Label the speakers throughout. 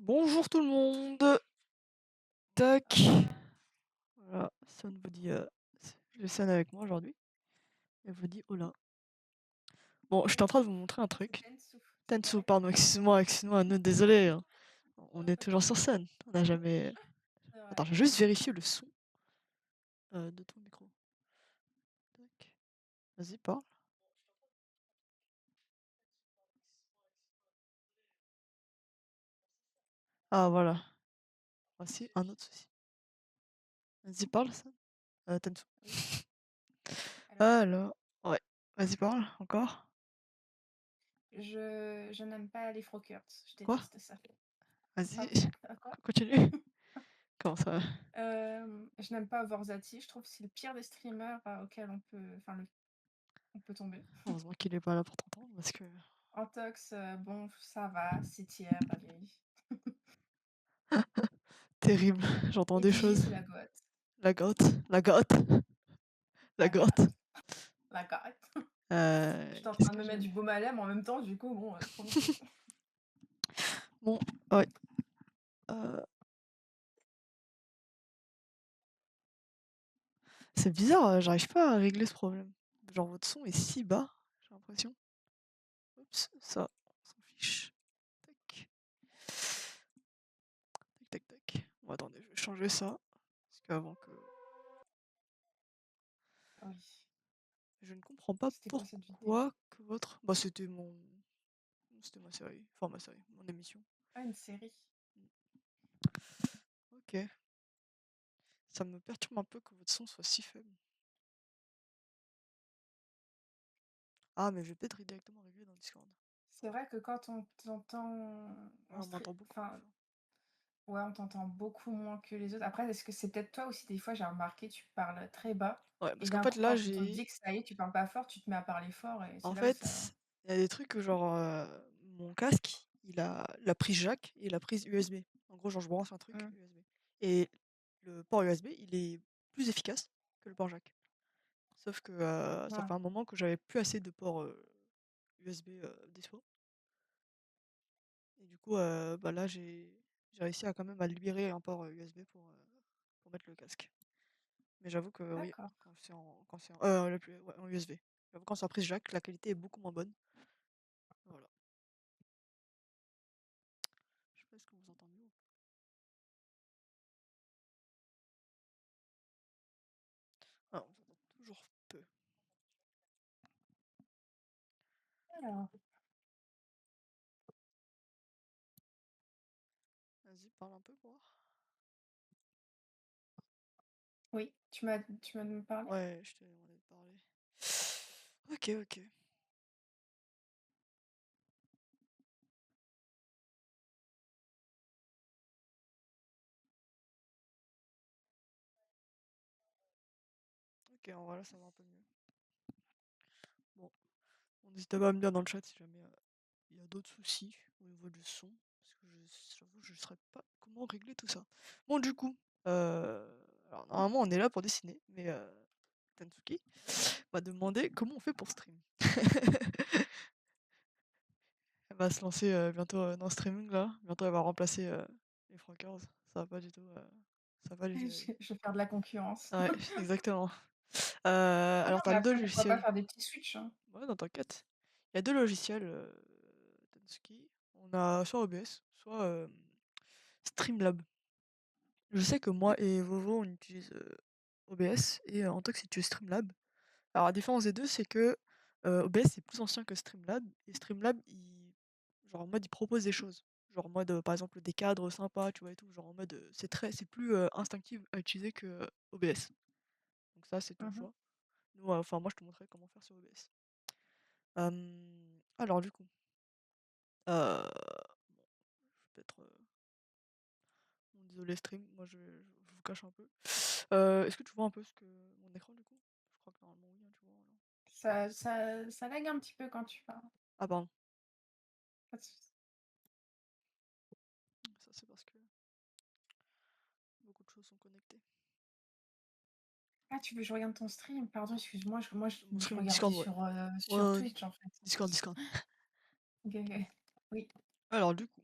Speaker 1: Bonjour tout le monde. Tac. Voilà, Son vous dit, j'ai Son avec moi aujourd'hui. Elle vous dit hola. Bon, j'étais en train de vous montrer un
Speaker 2: C'est
Speaker 1: truc.
Speaker 2: Tensu.
Speaker 1: Tensu, pardon, excuse-moi, désolé, hein. On est toujours sur scène. On n'a jamais.
Speaker 2: C'est
Speaker 1: Attends,
Speaker 2: vrai.
Speaker 1: je vais juste vérifier le son de ton micro. Tac. Vas-y, parle. Ah voilà. Voici un autre souci. Vas-y, parle, ça. Tensu.
Speaker 2: Oui. Alors,
Speaker 1: Alors, ouais. Vas-y, parle, encore.
Speaker 2: je n'aime pas les Frokers. Je
Speaker 1: Quoi?
Speaker 2: déteste ça.
Speaker 1: Vas-y,
Speaker 2: Pardon? Quoi?
Speaker 1: continue. Comment ça va?
Speaker 2: Je n'aime pas Vorzati. Je trouve que c'est le pire des streamers auquel on peut tomber.
Speaker 1: Heureusement qu'il est pas là pour t'entendre parce que.
Speaker 2: Antox, bon, ça va, c'est tiers, allez.
Speaker 1: Terrible, j'entends
Speaker 2: Et
Speaker 1: des
Speaker 2: Digi,
Speaker 1: choses.
Speaker 2: c'est la goth.
Speaker 1: La goth, la goth, la
Speaker 2: La
Speaker 1: goth.
Speaker 2: goth. La goth. J'étais en
Speaker 1: Qu'est-ce
Speaker 2: train de
Speaker 1: que
Speaker 2: me mettre
Speaker 1: j'avais?
Speaker 2: du baume à lèvres en même temps, du coup, bon, trop drôle.
Speaker 1: Bon, ouais. euh, c'est bizarre, j'arrive pas à régler ce problème. Genre votre son est si bas, j'ai l'impression. Oups, ça, on s'en fiche. Tac. Tac, tac, tac. Bon, attendez, je vais changer ça. Parce qu'avant que.
Speaker 2: Oui.
Speaker 1: Je ne comprends pas
Speaker 2: C'était quoi cette vidéo?
Speaker 1: pourquoi que votre. Bah, c'était mon. C'était ma série. Enfin, ma série, mon émission.
Speaker 2: Ah, une série.
Speaker 1: Ok. Ça me perturbe un peu que votre son soit si faible. Ah, mais je vais peut-être directement régler dans Discord.
Speaker 2: C'est vrai que quand on t'entend
Speaker 1: Ouais, on m'entend beaucoup moins
Speaker 2: enfin,
Speaker 1: fort.
Speaker 2: ouais, on t'entend beaucoup moins que les autres. Après, est-ce que c'est peut-être toi aussi, des fois, j'ai remarqué, tu parles très bas
Speaker 1: Ouais,
Speaker 2: et
Speaker 1: parce qu'en
Speaker 2: d'un
Speaker 1: fait
Speaker 2: coup,
Speaker 1: là
Speaker 2: quand on te
Speaker 1: j'ai.
Speaker 2: dit que ça y est, tu parles pas fort, tu te mets à parler fort et
Speaker 1: En
Speaker 2: c'est là où ça.
Speaker 1: fait, il y a des trucs que genre mon casque, il a la prise jack et la prise USB. En gros, genre je branche un truc
Speaker 2: Mmh.
Speaker 1: USB. Et le port USB, il est plus efficace que le port jack. Sauf que ça
Speaker 2: Ah,
Speaker 1: fait un moment que j'avais plus assez de ports USB dispo. Et du coup, bah là j'ai réussi à quand même à libérer un port USB pour mettre le casque. Mais j'avoue que oui,
Speaker 2: d'accord.
Speaker 1: ouais, en USB. J'avoue quand c'est en prise jack, la qualité est beaucoup moins bonne. Voilà. Je sais pas ce que vous entendez ou pas. Ah, on s'entend toujours peu.
Speaker 2: Alors,
Speaker 1: Vas-y, parle un peu pour voir.
Speaker 2: oui, tu m'as demandé de parler?
Speaker 1: Ouais, je t'ai demandé de parler. Ok, ok. Ok, en vrai là ça va un peu mieux. Bon, on n'hésite pas à me dire dans le chat si jamais il y a d'autres soucis au niveau du son. Parce que j'avoue, je ne saurais pas comment régler tout ça. Bon, du coup, alors normalement on est là pour dessiner, mais Tansuki m'a demandé comment on fait pour stream. Elle va se lancer bientôt dans le streaming là. Bientôt elle va remplacer les Frankers. Ça va pas du tout. Ça va pas du tout y aller.
Speaker 2: Je vais faire de la concurrence.
Speaker 1: Ouais, exactement.
Speaker 2: Ah non,
Speaker 1: Alors, tu as
Speaker 2: mais
Speaker 1: 2
Speaker 2: après, pourquoi pas
Speaker 1: logiciels.
Speaker 2: faire des petits switches, hein?
Speaker 1: Ouais, non, t'inquiète. Il y a 2 logiciels, Tansuki. On a soit OBS, soit Streamlab. Je sais que moi et Vovo, on utilise OBS et Antox utilise Streamlab. Alors, la différence des deux, c'est que OBS est plus ancien que Streamlab. Et Streamlab, genre en mode, il propose des choses. Genre en mode, par exemple, des cadres sympas, tu vois, et tout. Genre en mode, c'est plus instinctif à utiliser que OBS. Donc, ça, c'est ton
Speaker 2: Mmh.
Speaker 1: choix. Nous, enfin, moi, je te montrerai comment faire sur OBS. Alors du coup, bon, je vais peut-être, bon désolé stream, moi je vous cache un peu. Est-ce que tu vois un peu ce que mon écran du coup? Je crois que normalement oui, hein, tu vois, voilà.
Speaker 2: Ça lag un petit peu quand tu parles.
Speaker 1: Ah pardon,
Speaker 2: Pas de souci.
Speaker 1: ça c'est parce que beaucoup de choses sont connectées.
Speaker 2: Ah, tu veux que je regarde ton stream? Pardon, excuse-moi,
Speaker 1: Mon
Speaker 2: je
Speaker 1: stream
Speaker 2: regardais
Speaker 1: Discord, ouais.
Speaker 2: sur
Speaker 1: Ouais,
Speaker 2: Twitch, en fait.
Speaker 1: Discord, Discord.
Speaker 2: OK, OK. Oui.
Speaker 1: Alors du coup,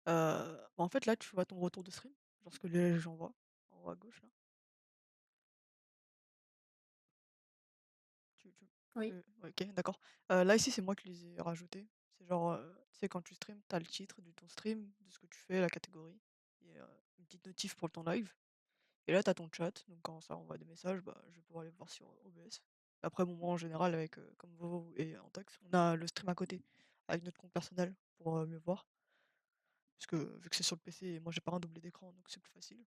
Speaker 1: Bah, en fait, là, tu vois ton retour de stream, genre ce que les gens voient, en haut à gauche là.
Speaker 2: Oui.
Speaker 1: Ouais, OK, d'accord. Là, ici, c'est moi qui les ai rajoutés. C'est genre, tu sais, quand tu stream, t'as le titre de ton stream, de ce que tu fais, la catégorie et une petite notif pour ton live et là, t'as ton chat, donc quand ça envoie des messages, bah, je vais pouvoir les voir sur OBS. Après, bon, moi, en général, avec, comme Vovo et Antox, on a le stream à côté, avec notre compte personnel pour, mieux voir. Parce que vu que c'est sur le PC et moi, j'ai pas un doublé d'écran, donc c'est plus facile.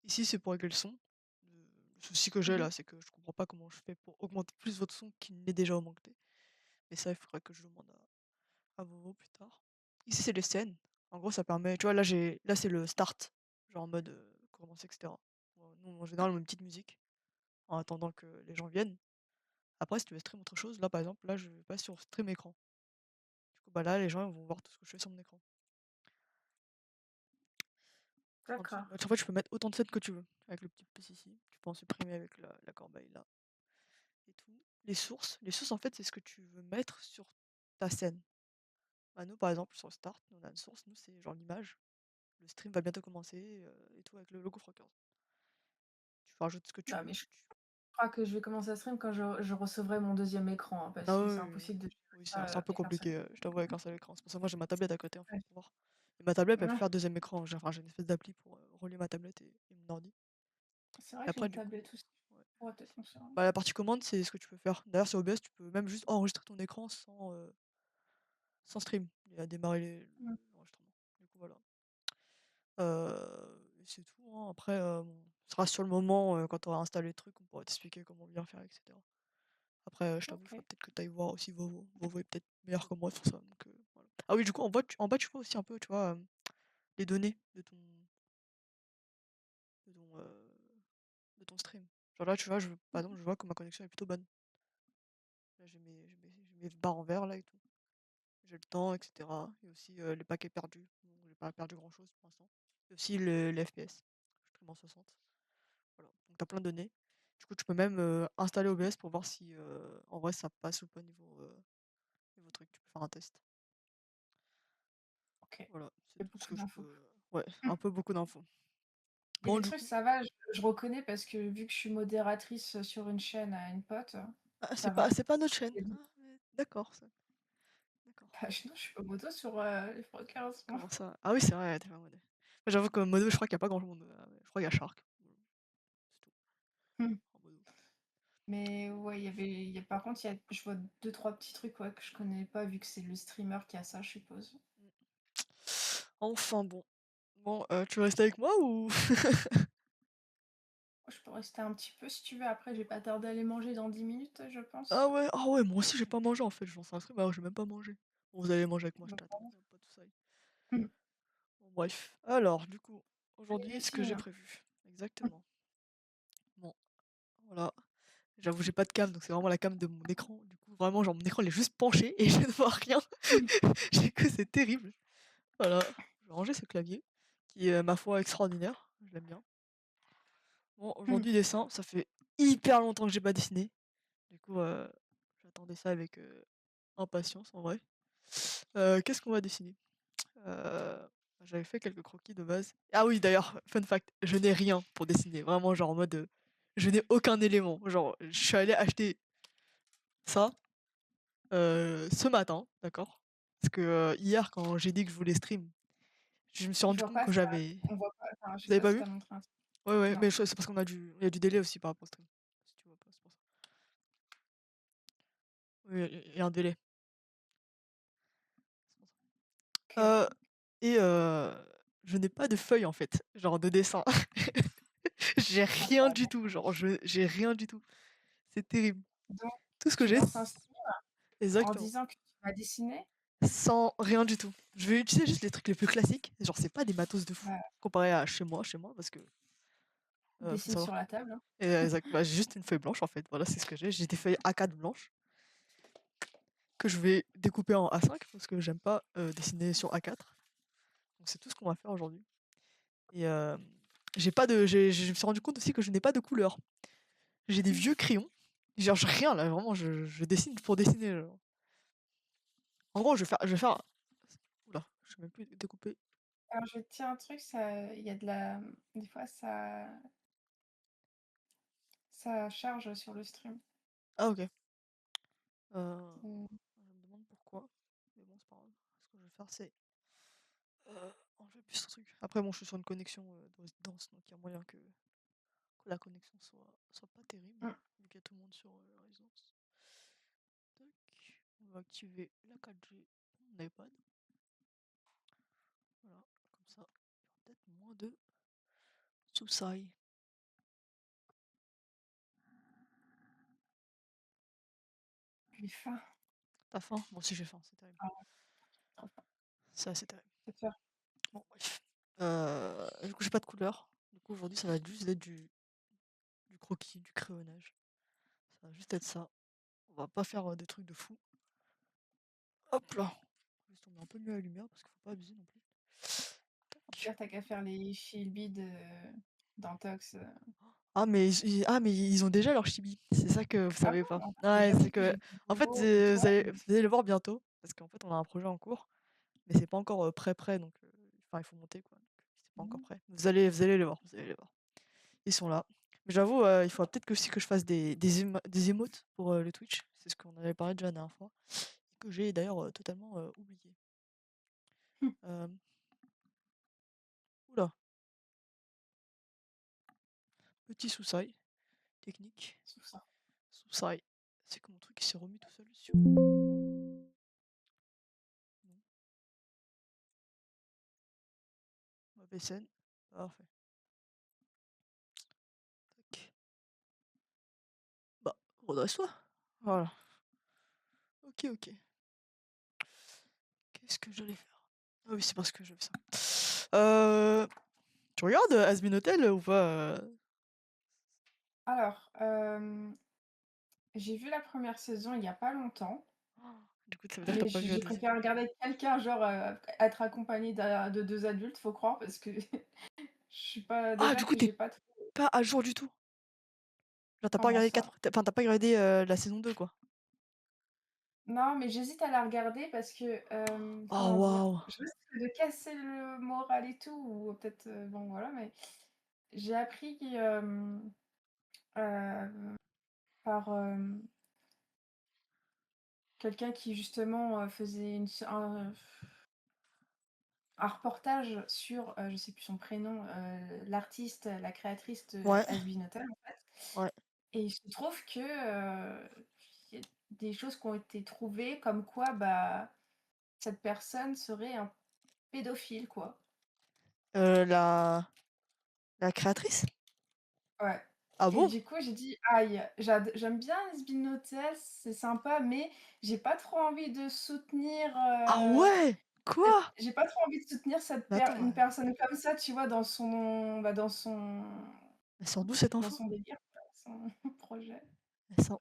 Speaker 1: Ici, c'est pour régler le son. Le souci que j'ai
Speaker 2: Mmh.
Speaker 1: là, c'est que je comprends pas comment je fais pour augmenter plus votre son qu'il n'est déjà augmenté. Mais ça, il faudrait que je demande à Vovo plus tard. Ici, c'est les scènes. En gros, ça permet, tu vois, là, c'est le start, genre en mode commencer, etc. Nous, en général, on met une petite musique en attendant que les gens viennent. Après, si tu veux stream autre chose, là, par exemple, là, je vais pas sur stream écran. Du coup, bah là, les gens ils vont voir tout ce que je fais sur mon écran. En dessous,
Speaker 2: D'accord.
Speaker 1: bah, en fait, tu peux mettre autant de scènes que tu veux avec le petit plus ici. Tu peux en supprimer avec la corbeille là et tout. Les sources, en fait, c'est ce que tu veux mettre sur ta scène. Bah, nous, par exemple, sur Start, nous, on a une source, nous, c'est genre l'image. Le stream va bientôt commencer et tout avec le logo Frogger. Tu rajoutes ce que tu
Speaker 2: Bah, mais
Speaker 1: veux.
Speaker 2: je crois que je vais commencer à stream quand je recevrai mon deuxième écran, hein, parce
Speaker 1: Ah
Speaker 2: que
Speaker 1: oui,
Speaker 2: c'est
Speaker 1: oui, oui.
Speaker 2: impossible de gérer
Speaker 1: Oui, c'est
Speaker 2: ça,
Speaker 1: un peu
Speaker 2: avec un seul
Speaker 1: compliqué, je t'avoue, avec un seul écran. C'est pour ça que moi j'ai ma tablette à côté en fait
Speaker 2: ouais.
Speaker 1: pour voir. Et ma tablette, elle peut
Speaker 2: Mmh.
Speaker 1: faire deuxième écran. J'ai une espèce d'appli pour relier ma tablette et mon ordi.
Speaker 2: C'est vrai
Speaker 1: Et
Speaker 2: que j'ai
Speaker 1: après,
Speaker 2: une
Speaker 1: du coup,
Speaker 2: tablette aussi.
Speaker 1: ouais.
Speaker 2: Je pourrais peut-être m'en servir.
Speaker 1: Bah, la partie commande, c'est ce que tu peux faire. D'ailleurs, sur OBS, tu peux même juste enregistrer ton écran sans stream. Il a démarré
Speaker 2: Mmh.
Speaker 1: l'enregistrement. Du coup, voilà. Et c'est tout, hein. Après, bon, ce sera sur le moment, quand on aura installé le truc, on pourra t'expliquer comment bien faire, etc. Après, je t'avoue, il faudrait
Speaker 2: OK.
Speaker 1: peut-être que tu ailles voir aussi Vovo. Vovo est peut-être meilleur que moi sur ça, donc voilà. Ah oui, du coup, en bas, tu vois aussi un peu, tu vois, les données de ton, de ton stream. Genre là, tu vois, par exemple, je vois que ma connexion est plutôt bonne. Là, j'ai mes barres en vert là et tout. J'ai le temps, etc. Et aussi les paquets perdus. Bon, j'ai pas perdu grand-chose pour l'instant. Et aussi les FPS. Je stream en 60. Voilà. Donc t'as plein de données. Du coup, tu peux même installer OBS pour voir si en vrai ça passe ou pas niveau truc. Tu peux faire un test.
Speaker 2: OK.
Speaker 1: Voilà, c'est
Speaker 2: Il y a
Speaker 1: tout ce
Speaker 2: beaucoup
Speaker 1: que je
Speaker 2: d'infos.
Speaker 1: peux. Ouais,
Speaker 2: Mmh.
Speaker 1: un peu beaucoup d'infos.
Speaker 2: Il y a
Speaker 1: Bon,
Speaker 2: des
Speaker 1: du
Speaker 2: trucs,
Speaker 1: coup.
Speaker 2: ça va, je reconnais parce que vu que je suis modératrice, sur une chaîne à une pote,
Speaker 1: Ah, c'est
Speaker 2: ça
Speaker 1: pas,
Speaker 2: va.
Speaker 1: c'est pas notre chaîne.
Speaker 2: Et donc
Speaker 1: Ah, mais d'accord, ça. D'accord.
Speaker 2: bah, non, je suis pas moto sur, les fréquences, moi.
Speaker 1: Comment ça? Ah oui, c'est vrai, t'es pas modé. Moi, j'avoue que modo, je crois qu'il y a pas grand monde. Je crois qu'il y a Shark. C'est tout.
Speaker 2: Mmh.
Speaker 1: En modo.
Speaker 2: Mais ouais, par contre, je vois deux trois petits trucs, ouais, que je connais pas vu que c'est le streamer qui a ça, je suppose.
Speaker 1: Mm. Enfin bon. Bon, tu veux rester avec moi ou?
Speaker 2: Je peux rester un petit peu si tu veux, après je vais pas tarder à aller manger dans 10 minutes, je pense.
Speaker 1: Ah ouais, moi aussi j'ai pas mangé en fait. Je lance un stream alors j'ai même pas mangé. Bon, vous allez manger avec moi, je
Speaker 2: Donc
Speaker 1: t'attends.
Speaker 2: voilà.
Speaker 1: Y a pas de soucis.
Speaker 2: Mmh.
Speaker 1: Bon, bref. Alors, du coup,
Speaker 2: Allez,
Speaker 1: aujourd'hui, ce que j'ai
Speaker 2: dessine.
Speaker 1: prévu. Exactement. Bon, voilà. J'avoue, j'ai pas de cam, donc c'est vraiment la cam de mon écran. Du coup, vraiment, genre, mon écran il est juste penché et je ne vois rien.
Speaker 2: Mmh.
Speaker 1: J'ai que c'est terrible. Voilà. Je vais ranger ce clavier, qui est, ma foi, extraordinaire. Je l'aime bien. Bon,
Speaker 2: Mmh.
Speaker 1: aujourd'hui, dessin, ça fait hyper longtemps que j'ai pas dessiné. Du coup, j'attendais ça avec impatience, en vrai. Qu'est-ce qu'on va dessiner? J'avais fait quelques croquis de base. Ah oui, d'ailleurs, fun fact, je n'ai rien pour dessiner. Vraiment, genre en mode, je n'ai aucun élément. Genre, je suis allé acheter ça ce matin, d'accord? Parce que hier, quand j'ai dit que je voulais stream, je me suis
Speaker 2: Je
Speaker 1: rendu
Speaker 2: vois
Speaker 1: compte
Speaker 2: pas
Speaker 1: que
Speaker 2: ça,
Speaker 1: j'avais.
Speaker 2: on voit pas, enfin, je
Speaker 1: Vous
Speaker 2: sais
Speaker 1: avez
Speaker 2: pas
Speaker 1: pas
Speaker 2: si
Speaker 1: vu?
Speaker 2: tu montré un truc.
Speaker 1: Ouais, ouais,
Speaker 2: Non.
Speaker 1: mais c'est parce qu'on il y a du délai aussi par rapport au stream. Si tu vois pas, c'est pour ça. Oui, il y a un délai. C'est pour
Speaker 2: OK,
Speaker 1: ça.
Speaker 2: OK.
Speaker 1: Et je n'ai pas de feuille en fait, genre de dessin. J'ai
Speaker 2: Ah
Speaker 1: rien
Speaker 2: bah,
Speaker 1: du tout, genre j'ai rien du tout. C'est terrible.
Speaker 2: donc
Speaker 1: Tout ce que
Speaker 2: tu
Speaker 1: j'ai,
Speaker 2: lances un stream en
Speaker 1: exactement.
Speaker 2: disant que tu vas dessiner?
Speaker 1: Sans rien du tout. Je vais utiliser juste les trucs les plus classiques. Genre, c'est pas des matos de fou
Speaker 2: Bah,
Speaker 1: comparé à chez moi, parce que faut
Speaker 2: dessine
Speaker 1: savoir
Speaker 2: sur
Speaker 1: que
Speaker 2: la table, hein.
Speaker 1: bah, j'ai juste une feuille blanche en fait. Voilà, c'est ce que j'ai. J'ai des feuilles A4 blanches que je vais découper en A5 parce que j'aime pas dessiner sur A4. Donc c'est tout ce qu'on va faire aujourd'hui. Et je me suis rendu compte aussi que je n'ai pas de couleur. J'ai des vieux crayons. Genre, j'ai rien là, vraiment, je dessine pour dessiner. En gros, je vais faire. Oula, je sais même plus découper.
Speaker 2: Alors je vais te dire un truc, ça il y a de la des fois ça charge sur le stream.
Speaker 1: Ah OK. Heu,
Speaker 2: Mmh.
Speaker 1: je me demande pourquoi, mais bon, c'est pas grave. Ce que je vais faire, c'est, enlever plus ce truc. Après bon, je suis sur une connexion, de résidence, donc il y a moyen que la connexion soit pas terrible,
Speaker 2: Mmh.
Speaker 1: vu qu'il y a tout le monde sur, la résidence. Tac, on va activer la 4G pour mon iPad. Voilà, comme ça, il y aura peut-être moins de soucis.
Speaker 2: J'ai faim.
Speaker 1: Tu faim? Moi aussi j'ai faim, c'est terrible.
Speaker 2: Ah ouais, trop faim.
Speaker 1: C'est assez terrible.
Speaker 2: Cette faire
Speaker 1: Bon bref. Du coup j'ai pas de couleur. Du coup aujourd'hui ça va juste être du croquis, du crayonnage. Ça va juste être ça. On va pas faire, des trucs de fou. Hop là! Juste on met un peu mieux la lumière parce qu'il faut pas abuser non plus.
Speaker 2: au
Speaker 1: Tac.
Speaker 2: pire, tu qu'à faire les Shieldbead de d'intox.
Speaker 1: Ah mais ils ont déjà leur chibi. C'est ça que vous
Speaker 2: Ah
Speaker 1: savez pas.
Speaker 2: bon? En fait, j'ai
Speaker 1: Ouais,
Speaker 2: jamais
Speaker 1: c'est
Speaker 2: vu,
Speaker 1: que
Speaker 2: j'ai vu
Speaker 1: en fait,
Speaker 2: Bobo et toi, mais
Speaker 1: vous allez le voir bientôt parce qu'en fait on a un projet en cours, mais c'est pas encore, prêt donc enfin il faut monter quoi, donc c'est pas encore
Speaker 2: mmh,
Speaker 1: prêt. Vous allez les voir, vous allez les voir. Ils sont là. Mais j'avoue, il faudra peut-être que aussi que je fasse des émotes pour, le Twitch. C'est ce qu'on avait parlé déjà la dernière fois et que j'ai d'ailleurs, totalement, oublié. Hem, ouh petit soussail technique.
Speaker 2: sous ça.
Speaker 1: Soussail. C'est que mon truc il s'est remis tout seul sur non, ma vaisselle. Parfait. Tac. Bah, redresse-toi. Voilà. OK, OK. Qu'est-ce que j'allais faire? Ah oui, c'est parce que je fais ça. Tu regardes, Hazbin Hotel ou pas,
Speaker 2: Alors, j'ai vu la première saison il y a pas longtemps,
Speaker 1: Du coup, ça veut dire que tu
Speaker 2: mais
Speaker 1: pas vu la
Speaker 2: j'ai
Speaker 1: deuxième.
Speaker 2: préféré regarder avec quelqu'un, genre, être accompagnée de 2 adultes, faut croire, parce que je suis pas
Speaker 1: Ah,
Speaker 2: déjà
Speaker 1: du coup,
Speaker 2: que
Speaker 1: tu
Speaker 2: j'ai pas trop
Speaker 1: pas à jour du tout? Genre, tu pas
Speaker 2: comment
Speaker 1: regardé
Speaker 2: ça?
Speaker 1: 4 enfin, tu pas regardé, la saison 2 quoi?
Speaker 2: Non, mais j'hésite à la regarder parce que,
Speaker 1: Oh
Speaker 2: comment dire?
Speaker 1: waouh!
Speaker 2: Je risque de casser le moral et tout ou peut-être, bon voilà, mais j'ai appris par, quelqu'un qui justement, faisait un reportage sur, je sais plus son prénom, l'artiste, la créatrice de
Speaker 1: Ouais,
Speaker 2: Has Been Hotel, en fait,
Speaker 1: ouais.
Speaker 2: et il se trouve que, il y a des choses qui ont été trouvées comme quoi, bah, cette personne serait un pédophile, quoi.
Speaker 1: La créatrice?
Speaker 2: Ouais,
Speaker 1: Ah
Speaker 2: et
Speaker 1: bon?
Speaker 2: du coup, j'ai dit: «Aïe, j'aime bien Has Been Hotel, c'est sympa, mais j'ai pas trop envie de soutenir,
Speaker 1: Ah ouais! Quoi?
Speaker 2: j'ai pas trop envie de soutenir
Speaker 1: Mais attends,
Speaker 2: une personne comme ça, tu vois,
Speaker 1: elle sort d'où cette
Speaker 2: dans
Speaker 1: info?
Speaker 2: son délire, quoi, son projet».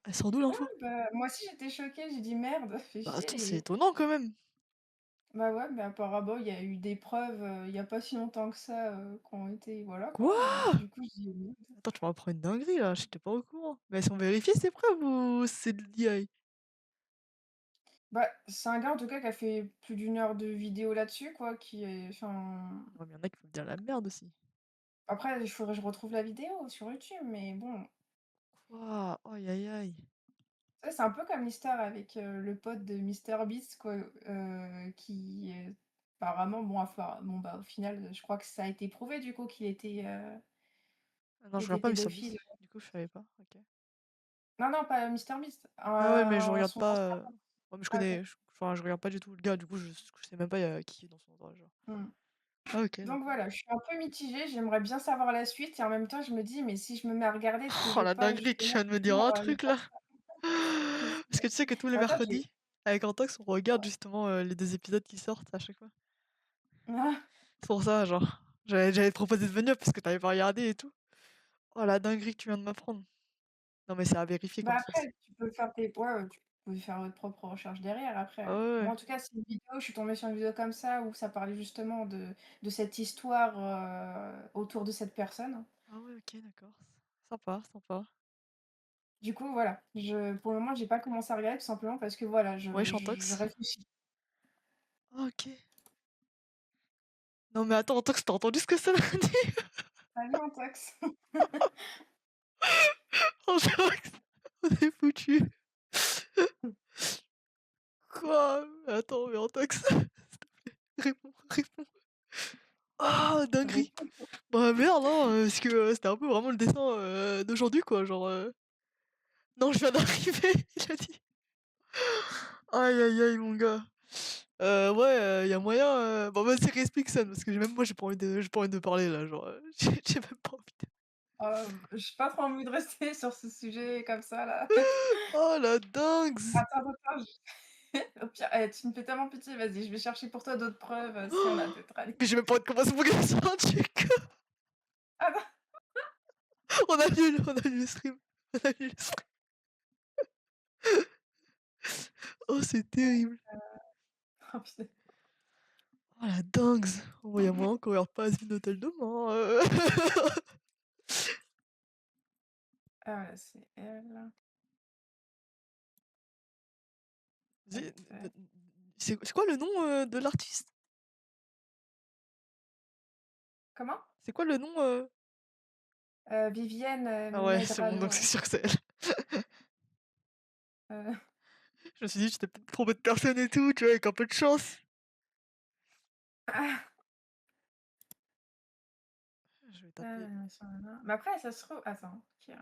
Speaker 1: Elle sort d'où l'info?
Speaker 2: Bah, moi aussi j'étais choquée, j'ai dit: «Merde, fait
Speaker 1: Bah
Speaker 2: chier
Speaker 1: attends, c'est
Speaker 2: les».
Speaker 1: étonnant quand même.
Speaker 2: Bah, ouais, mais apparemment il y a eu des preuves, il y a pas si longtemps que ça, qui ont été voilà quoi,
Speaker 1: Quoi?
Speaker 2: du coup je dis: «Merde».
Speaker 1: Attends, tu m'apprends une dinguerie là, j'étais pas au courant. Mais elles sont vérifiées ces preuves ou c'est de l'IA?
Speaker 2: Bah, c'est un gars en tout cas qui a fait plus d'1 heure de vidéo là-dessus quoi, qui est enfin
Speaker 1: Ouais, mais y en a qui font bien la merde aussi.
Speaker 2: après il faudrait que je retrouve la vidéo sur YouTube, mais bon,
Speaker 1: Quoi? Aïe aïe aïe.
Speaker 2: ça c'est un peu comme l'histoire avec, le pote de MrBeast quoi, qui, apparemment bon, bah, au final, je crois que ça a été prouvé du coup
Speaker 1: Ah non,
Speaker 2: qu'il
Speaker 1: je
Speaker 2: était
Speaker 1: regarde pas
Speaker 2: pédophile.
Speaker 1: MrBeast. Du coup, je savais pas. OK.
Speaker 2: Non, non, pas MrBeast,
Speaker 1: Ah ouais, mais je regarde
Speaker 2: son
Speaker 1: pas,
Speaker 2: ancien pote.
Speaker 1: ouais, mais je
Speaker 2: Ah OK.
Speaker 1: connais, enfin, je regarde pas du tout le gars, du coup, je sais même pas, qui est dans son entourage, genre.
Speaker 2: Mmh.
Speaker 1: Ah OK,
Speaker 2: Donc
Speaker 1: d'accord.
Speaker 2: voilà, je suis un peu mitigée, j'aimerais bien savoir la suite et en même temps je me dis: «Mais si je me mets à regarder, est-ce que je
Speaker 1: Oh
Speaker 2: vais
Speaker 1: la
Speaker 2: pas
Speaker 1: dinguerie, tu
Speaker 2: justement
Speaker 1: viens de me dire
Speaker 2: suivre,
Speaker 1: un
Speaker 2: les
Speaker 1: truc là.
Speaker 2: personnes?» Je
Speaker 1: Parce que
Speaker 2: sais.
Speaker 1: tu sais que tous les
Speaker 2: Attends, j'ai
Speaker 1: mercredis, avec Antox, on regarde justement, les 2 épisodes qui sortent à chaque fois.
Speaker 2: ah,
Speaker 1: C'est pour ça, genre, j'allais te proposer de venir parce que tu avais pas regardé et tout. Oh la dinguerie que tu viens de m'apprendre. Non mais c'est à vérifier
Speaker 2: bah,
Speaker 1: comme source.
Speaker 2: après tu peux faire tes ouais, tu peux faire votre propre recherche derrière
Speaker 1: Ah
Speaker 2: après.
Speaker 1: ouais, ouais.
Speaker 2: Moi en tout cas, c'est une vidéo, je suis tombée sur une vidéo comme ça où ça parlait justement de cette histoire, autour de cette personne.
Speaker 1: Ah ouais, OK, d'accord. Sympa, sympa.
Speaker 2: Du coup voilà, pour le moment j'ai pas commencé à regarder tout simplement parce que voilà,
Speaker 1: Ouais,
Speaker 2: je
Speaker 1: Chantox.
Speaker 2: réfléchis.
Speaker 1: Ah OK. Non mais attends, Tox, tu entendu ce que ça a dit?
Speaker 2: Salut Antox.
Speaker 1: Oh Tox, on est foutus. Quoi? Attends, mais Antox, réponds, réponds. Ah dinguerie!
Speaker 2: Réponds.
Speaker 1: Bah merde, hein, parce que, c'était un peu vraiment le dessin, d'aujourd'hui quoi, genre, non je viens d'arriver, il a dit. Aïe aïe aïe mon gars. Ouais, y a moyen, bon vas-y réexplique ça parce que même moi j'ai pas envie de parler là, genre, j'ai même pas envie de
Speaker 2: J'ai pas trop envie de rester sur ce sujet comme ça là.
Speaker 1: oh la dingues!
Speaker 2: Attends, attends, au pire, tu me fais tellement pitié, vas-y, je vais chercher pour toi d'autres preuves, si on a d'autres allez.
Speaker 1: Mais j'ai même pas envie de commencer mon gars sur un truc.
Speaker 2: Ah bah,
Speaker 1: On annule le stream. On annule le stream. Oh c'est terrible.
Speaker 2: oh putain.
Speaker 1: Oh la dingues! Oh y a moyen qu'on regarde pas Asile d'Hôtel demain,
Speaker 2: Ah ouais, c'est elle. Tac,
Speaker 1: Vas-y,
Speaker 2: tac.
Speaker 1: c'est quoi le nom, de l'artiste?
Speaker 2: Comment?
Speaker 1: C'est quoi le nom,
Speaker 2: Vivienne,
Speaker 1: Ah ouais, c'est bon, donc
Speaker 2: Medrano,
Speaker 1: c'est sûr que c'est elle.
Speaker 2: heu,
Speaker 1: Je me suis dit: «Tu t'es peut-être trompé de personne et tout», tu vois? Avec un peu de chance.
Speaker 2: ah,
Speaker 1: Je vais taper
Speaker 2: mais après ça se trouve attends, qui a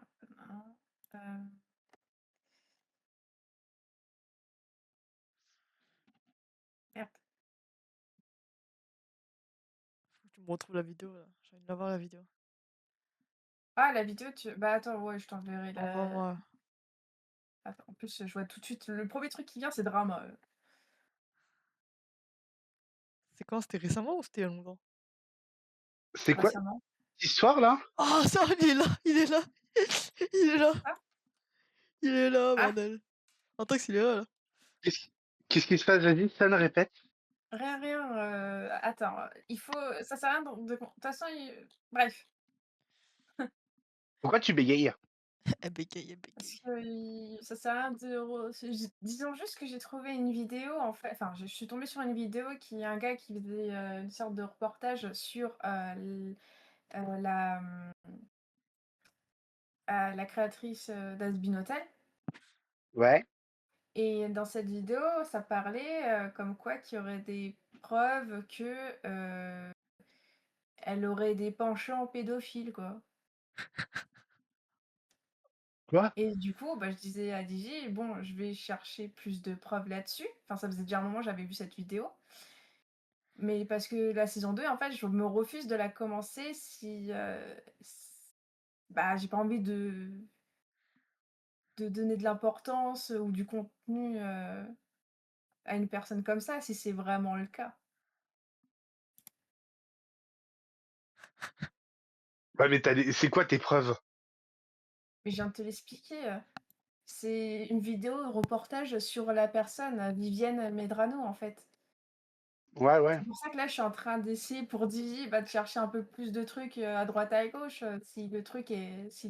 Speaker 2: non, merde.
Speaker 1: faut que tu me retrouves la vidéo là, j'ai envie de la voir la vidéo.
Speaker 2: Ah la vidéo tu bah attends, ouais, je t'enverrai la
Speaker 1: Envoie-moi.
Speaker 2: attends, en plus, je vois tout de suite le premier truc qui vient, c'est drama,
Speaker 1: C'est quand? C'était récemment ou c'était il y a longtemps?
Speaker 3: C'est quoi
Speaker 2: récemment.
Speaker 3: cette histoire là?
Speaker 1: Ah ça, il est là, il est là, il est là,
Speaker 2: Ah,
Speaker 1: il est là,
Speaker 2: ah,
Speaker 1: bordel. Intox, il est là, là.
Speaker 3: Qu'est-ce qu'est-ce qui se passe? Vas-y, San, répète.
Speaker 2: rien, rien, attends, il faut ça sert à rien de toute façon bref,
Speaker 3: Pourquoi tu bégayes?
Speaker 1: Elle bégaye, elle
Speaker 2: parce
Speaker 1: bégaye.
Speaker 2: que ça sert à rien de disons juste que j'ai trouvé une vidéo en fait enfin, je suis tombée sur une vidéo qui un gars qui faisait, une sorte de reportage sur, la, la créatrice, d'Hasbin Hotel
Speaker 3: Ouais.
Speaker 2: et dans cette vidéo, ça parlait, comme quoi qu'il y aurait des preuves que, elle aurait des penchants pédophiles, quoi.
Speaker 3: Quoi?
Speaker 2: Et du coup, bah, je disais à Diji: «Bon, je vais chercher plus de preuves là-dessus». Enfin, ça faisait déjà un moment que j'avais vu cette vidéo, mais parce que la saison 2 en fait, je me refuse de la commencer si, bah, j'ai pas envie de donner de l'importance, ou du contenu, à une personne comme ça, si c'est vraiment le cas.
Speaker 3: Ouais, mais tu c'est quoi tes preuves?
Speaker 2: Mais je viens de te l'expliquer, c'est une vidéo reportage sur la personne, Vivienne Medrano, en fait.
Speaker 3: Ouais, ouais.
Speaker 2: C'est pour ça que là, je suis en train d'essayer pour Diji, bah, de chercher un peu plus de trucs, à droite à gauche, si le truc est si